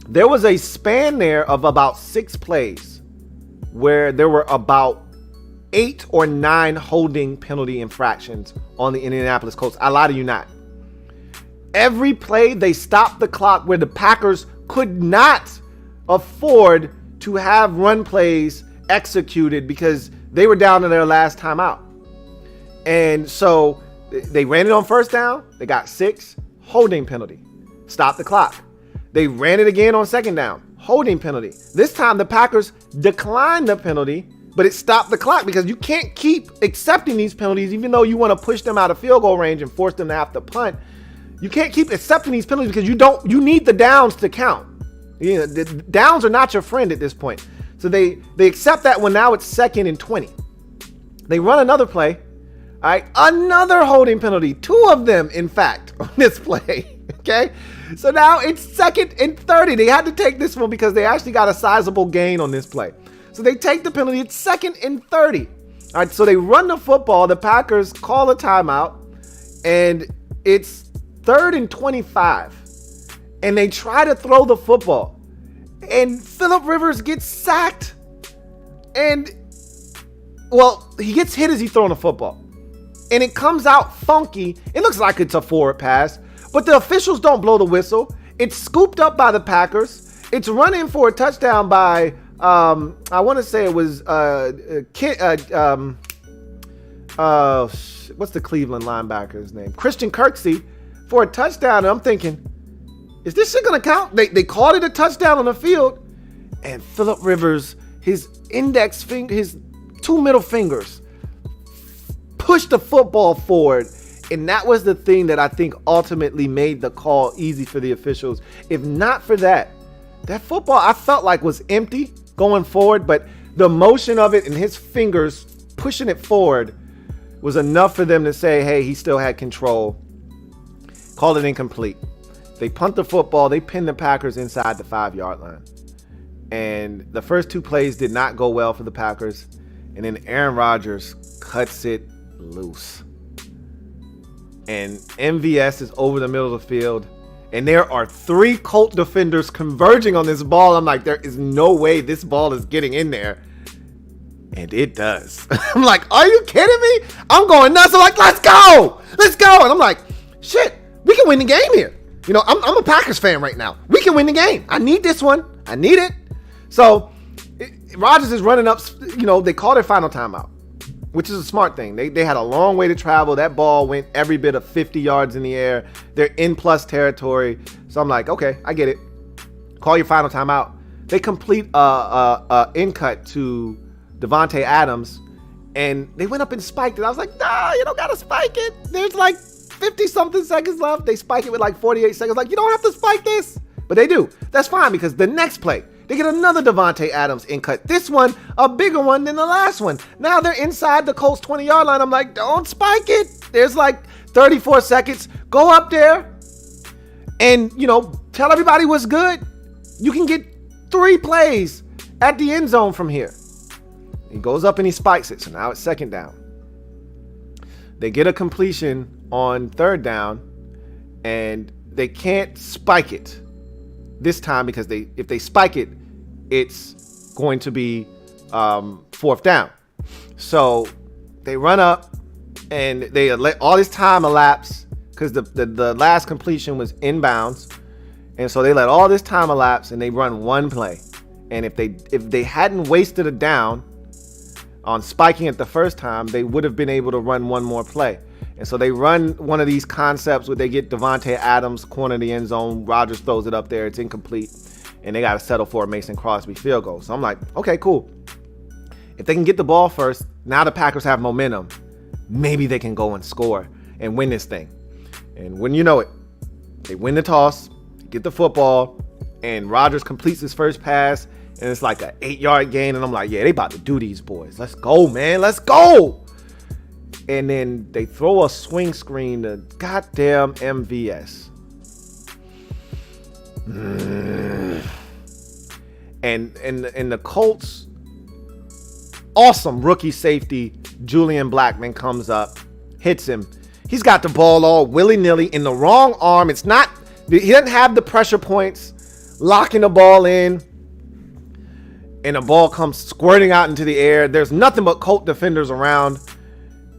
There was a span there of about 6 plays where there were about 8 or 9 holding penalty infractions on the Indianapolis Colts. I lie to you not. Every play, they stopped the clock where the Packers could not afford to have run plays executed because they were down to their last timeout. And so they ran it on first down. They got 6, holding penalty. Stop the clock. They ran it again on second down, holding penalty. This time the Packers declined the penalty, but it stopped the clock because you can't keep accepting these penalties even though you want to push them out of field goal range and force them to have to punt. You can't keep accepting these penalties because you need the downs to count. The downs are not your friend at this point. So they accept that when now it's 2nd and 20. They run another play. All right, another holding penalty. 2 of them, in fact, on this play. Okay, so now it's 2nd and 30. They had to take this one because they actually got a sizable gain on this play. So they take the penalty. It's 2nd and 30. All right, so they run the football. The Packers call a timeout, and it's 3rd and 25. And they try to throw the football. And Phillip Rivers gets sacked. And, well, he gets hit as he's throwing the football. And it comes out funky. It looks like it's a forward pass. But the officials don't blow the whistle. It's scooped up by the Packers. It's run in for a touchdown by, I want to say it was, what's the Cleveland linebacker's name? Christian Kirksey for a touchdown. And I'm thinking, is this shit going to count? They called it a touchdown on the field. And Phillip Rivers, his index finger, his two middle fingers, pushed the football forward. And that was the thing that I think ultimately made the call easy for the officials. If not for that, that football I felt like was empty going forward, but the motion of it and his fingers pushing it forward was enough for them to say, hey, he still had control. Called it incomplete. They punt the football. They pinned the Packers inside the 5-yard line. And the first two plays did not go well for the Packers. And then Aaron Rodgers cuts it loose. And MVS is over the middle of the field. And there are 3 Colt defenders converging on this ball. I'm like, there is no way this ball is getting in there. And it does. I'm like, are you kidding me? I'm going nuts. I'm like, let's go. Let's go. And I'm like, shit, we can win the game here. You know, I'm a Packers fan right now. We can win the game. I need this one. I need it. So Rodgers is running up. You know, they call their final timeout, which is a smart thing. They had a long way to travel. That ball went every bit of 50 yards in the air. They're in plus territory. So I'm like, okay, I get it. Call your final timeout. They complete a in cut to Devontae Adams, and they went up and spiked it. I was like, nah, you don't got to spike it. There's like 50-something seconds left. They spike it with like 48 seconds. Like, you don't have to spike this. But they do. That's fine because the next play, they get another Devontae Adams in cut. This one, a bigger one than the last one. Now they're inside the Colts 20-yard line. I'm like, don't spike it. There's like 34 seconds. Go up there and, you know, tell everybody what's good. You can get 3 plays at the end zone from here. He goes up and he spikes it. So now it's second down. They get a completion on third down, and they can't spike it this time because if they spike it, it's going to be fourth down. So they run up, and they let all this time elapse because the last completion was inbounds, and so they let all this time elapse, and they run one play. And if they hadn't wasted a down on spiking it the first time, they would have been able to run one more play. And so they run one of these concepts where they get Devontae Adams, corner of the end zone. Rodgers throws it up there. It's incomplete. And they got to settle for a Mason Crosby field goal. So I'm like, okay, cool. If they can get the ball first, now the Packers have momentum. Maybe they can go and score and win this thing. And when you know it, they win the toss, get the football, and Rodgers completes his first pass. And it's like an 8-yard gain. And I'm like, yeah, they about to do these boys. Let's go, man. Let's go. And then they throw a swing screen to goddamn MVS. And the Colts, awesome rookie safety, Julian Blackman comes up, hits him. He's got the ball all willy-nilly in the wrong arm. He doesn't have the pressure points, locking the ball in. And the ball comes squirting out into the air. There's nothing but Colt defenders around.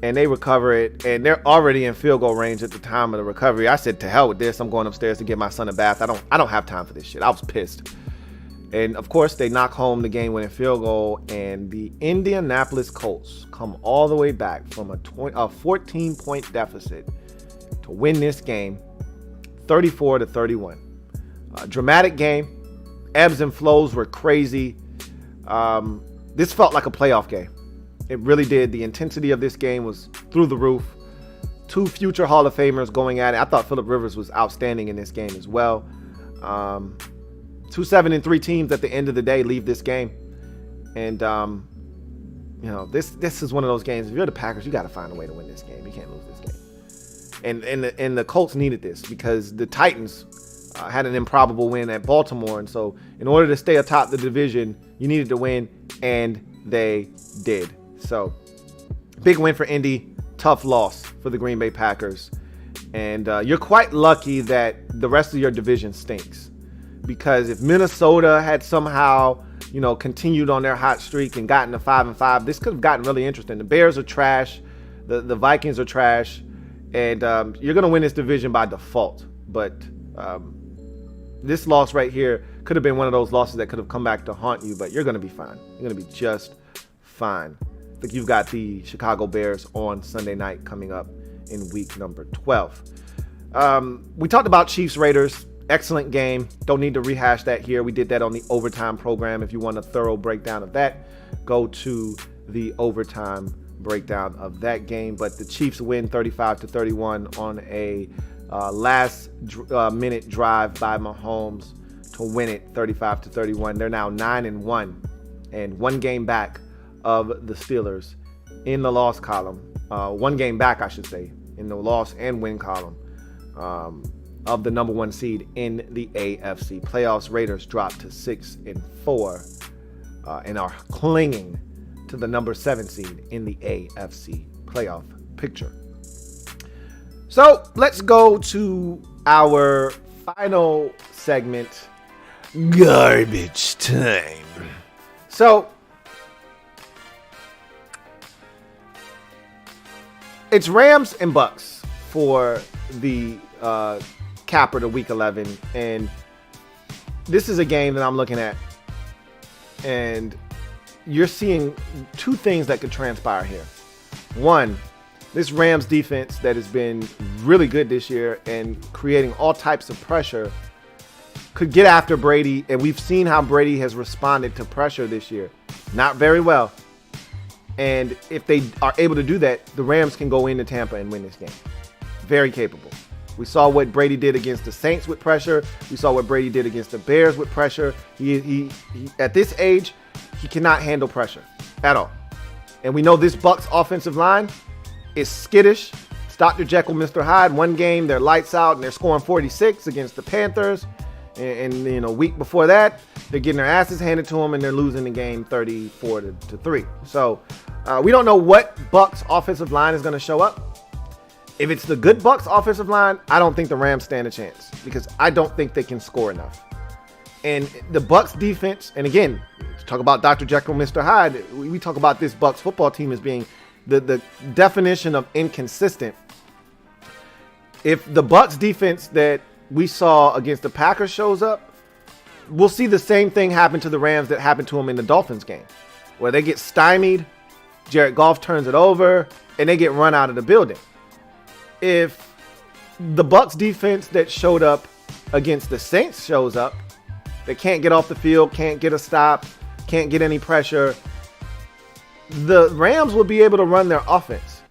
And they recover it. And they're already in field goal range at the time of the recovery. I said, to hell with this. I'm going upstairs to get my son a bath. I don't have time for this shit. I was pissed. And, of course, they knock home the game-winning field goal. And the Indianapolis Colts come all the way back from a 14-point deficit to win this game 34-31. Dramatic game. Ebbs and flows were crazy. This felt like a playoff game. It really did. The intensity of this game was through the roof. 2 future Hall of Famers going at it. I thought Phillip Rivers was outstanding in this game as well. 2 7-3 teams at the end of the day leave this game. And, you know, this is one of those games. If you're the Packers, you got to find a way to win this game. You can't lose this game. And the Colts needed this because the Titans had an improbable win at Baltimore. And so in order to stay atop the division, you needed to win, and they did. So big win for Indy, tough loss for the Green Bay Packers. And you're quite lucky that the rest of your division stinks, because if Minnesota had somehow, you know, continued on their hot streak and gotten to 5-5, this could have gotten really interesting. The Bears are trash. The Vikings are trash. And you're going to win this division by default. But this loss right here could have been one of those losses that could have come back to haunt you, but you're going to be fine. You're going to be just fine. I think you've got the Chicago Bears on Sunday night coming up in week number 12. We talked about Chiefs Raiders. Excellent game. Don't need to rehash that here. We did that on the overtime program. If you want a thorough breakdown of that, go to the overtime breakdown of that game. But the Chiefs win 35-31 on a last minute drive by Mahomes to win it 35-31. They're now 9-1 and one game back of the Steelers in the loss column. One game back, I should say, in the loss and win column of the number one seed in the AFC playoffs. Raiders dropped to 6-4 and are clinging to the number 7 seed in the AFC playoff picture. So let's go to our final segment, garbage time. So it's Rams and Bucks for the capper to week 11, and this is a game that I'm looking at, and you're seeing two things that could transpire here. One, this Rams defense that has been really good this year and creating all types of pressure could get after Brady, and we've seen how Brady has responded to pressure this year. Not very well. And if they are able to do that, the Rams can go into Tampa and win this game. Very capable. We saw what Brady did against the Saints with pressure. We saw what Brady did against the Bears with pressure. He at this age, he cannot handle pressure at all. And we know this Bucs offensive line is skittish. It's Dr. Jekyll, Mr. Hyde. One game, they're lights out and they're scoring 46 against the Panthers. And you know, week before that, they're getting their asses handed to them and they're losing the game 34-3. So we don't know what Bucs offensive line is going to show up. If it's the good Bucs offensive line, I don't think the Rams stand a chance because I don't think they can score enough. And the Bucs defense, and again, to talk about Dr. Jekyll, Mr. Hyde, we talk about this Bucs football team as being the definition of inconsistent. If the Bucs defense that we saw against the Packers shows up, we'll see the same thing happen to the Rams that happened to them in the Dolphins game, where they get stymied, Jared Goff turns it over, and they get run out of the building. If the Bucs defense that showed up against the Saints shows up, they can't get off the field, can't get a stop, can't get any pressure, the Rams will be able to run their offense.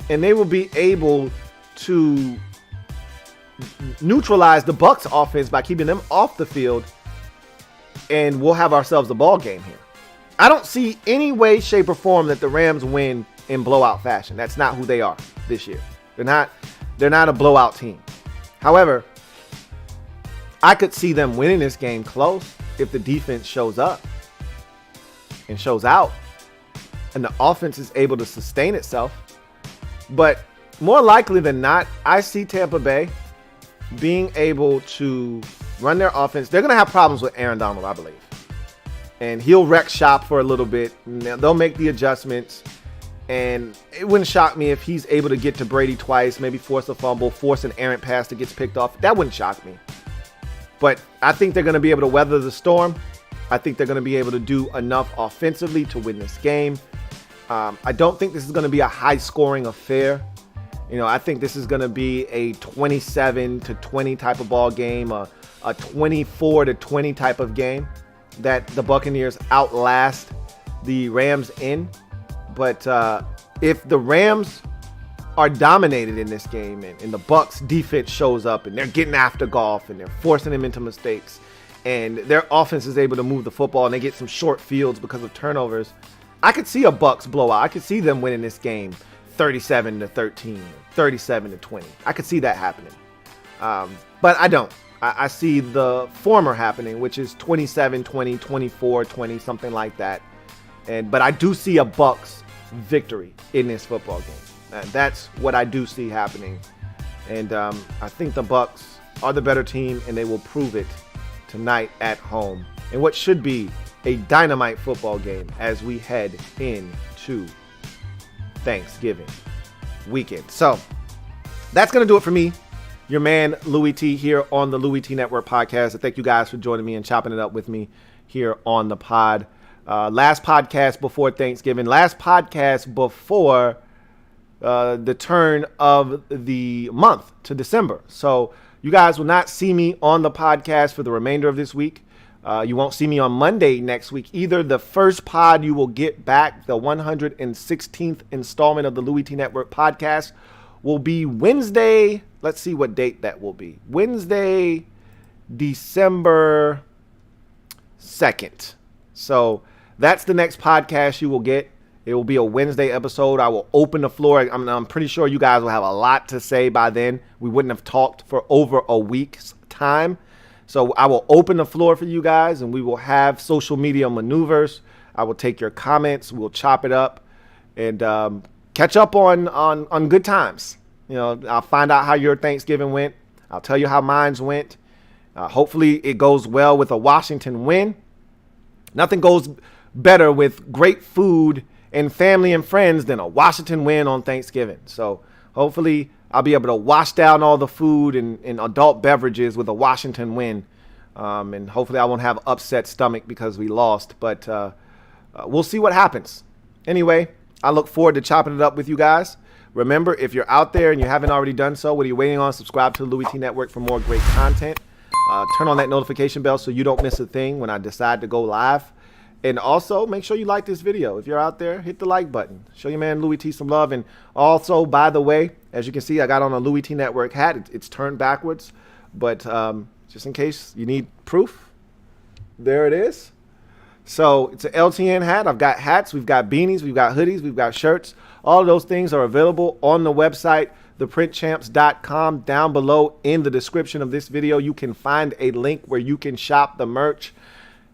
And they will be able to neutralize the Bucs offense by keeping them off the field, and we'll have ourselves a ball game here. I don't see any way, shape, or form that the Rams win in blowout fashion. That's not who they are this year. They're not a blowout team. However, I could see them winning this game close if the defense shows up and shows out and the offense is able to sustain itself. But more likely than not, I see Tampa Bay being able to run their offense. They're going to have problems with Aaron Donald, I believe. And he'll wreck shop for a little bit. They'll make the adjustments. And it wouldn't shock me if he's able to get to Brady twice, maybe force a fumble, force an errant pass that gets picked off. That wouldn't shock me. But I think they're going to be able to weather the storm. I think they're going to be able to do enough offensively to win this game. I don't think this is going to be a high-scoring affair. You know, I think this is going to be a 27-20 type of ball game, a 24-20 type of game that the Buccaneers outlast the Rams in. But if the Rams are dominated in this game and the Bucs defense shows up and they're getting after Goff and they're forcing him into mistakes and their offense is able to move the football and they get some short fields because of turnovers, I could see a Bucs blowout. I could see them winning this game 37-13, 37-20. I could see that happening. But I don't. I see the former happening, which is 27-20, 24-20, something like that. But I do see a Bucs victory in this football game. That's what I do see happening. And I think the Bucs are the better team, and they will prove it tonight at home in what should be a dynamite football game as we head into Thanksgiving weekend. So that's going to do it for me. your man Louie Tee here on the Louie Tee Network Podcast. Thank you guys for joining me and chopping it up with me here on the pod. Last podcast before Thanksgiving. Last podcast before the turn of the month to December. So you guys will not see me on the podcast for the remainder of this week. You won't see me on Monday next week either. The first pod you will get back, the 116th installment of the Louie Tee Network Podcast, will be Wednesday. Let's see what date that will be. Wednesday, December 2nd. So that's the next podcast you will get. It will be a Wednesday episode. I will open the floor. I'm pretty sure you guys will have a lot to say by then. We wouldn't have talked for over a week's time. So I will open the floor for you guys, and we will have social media maneuvers. I will take your comments. We'll chop it up and catch up on good times. You know, I'll find out how your Thanksgiving went. I'll tell you how mine's went. Hopefully it goes well with a Washington win. Nothing goes better with great food and family and friends than a Washington win on Thanksgiving. So hopefully I'll be able to wash down all the food and adult beverages with a Washington win. And hopefully I won't have upset stomach because we lost. But we'll see what happens. Anyway, I look forward to chopping it up with you guys. Remember, if you're out there and you haven't already done so, what are you waiting on? Subscribe to the Louie Tee Network for more great content. Turn on that notification bell so you don't miss a thing when I decide to go live. And also, make sure you like this video. If you're out there, hit the like button. Show your man Louie Tee some love. And also, by the way, as you can see, I got on a Louie Tee Network hat. It's turned backwards. But just in case you need proof, there it is. So it's an LTN hat. I've got hats. We've got beanies. We've got hoodies. We've got shirts. All of those things are available on the website, theprintchamps.com. Down below in the description of this video, you can find a link where you can shop the merch.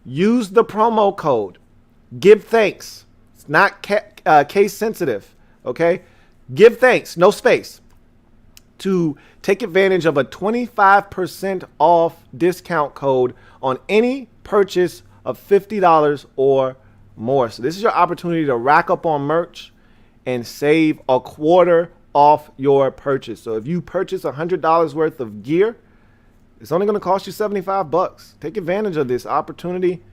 Use the promo code. Give thanks. It's not case sensitive, okay? Give thanks, no space, to take advantage of a 25% off discount code on any purchase of $50 or more. So this is your opportunity to rack up on merch and save a quarter off your purchase. So if you purchase $100 worth of gear, it's only going to cost you $75. Take advantage of this opportunity.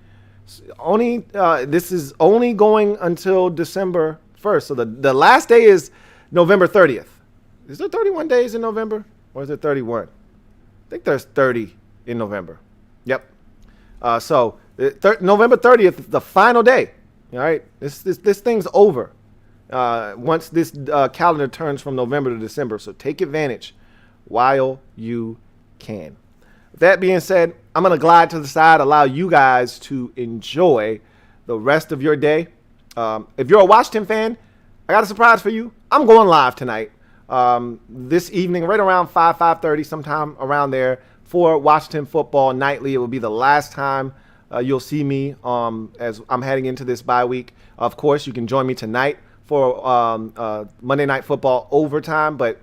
This is only going until December 1st. So the last day is November 30th. Is there 31 days in November? Or is it 31? I think there's 30 in November. Yep. So November 30th is the final day. All right. This thing's over once this calendar turns from November to December. So take advantage while you can. That being said, I'm going to glide to the side, allow you guys to enjoy the rest of your day. If you're a Washington fan, I got a surprise for you. I'm going live tonight, this evening, right around 5:30, sometime around there, for Washington Football Nightly. It will be the last time you'll see me as I'm heading into this bye week. Of course, you can join me tonight for Monday Night Football overtime, but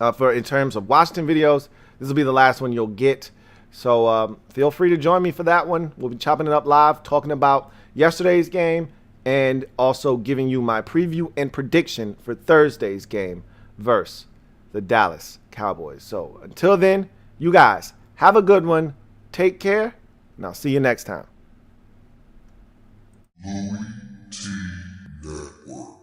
in terms of Washington videos, this will be the last one you'll get. So feel free to join me for that one. We'll be chopping it up live, talking about yesterday's game, and also giving you my preview and prediction for Thursday's game versus the Dallas Cowboys. So until then, you guys have a good one. Take care, and I'll see you next time. Louie Tee Network.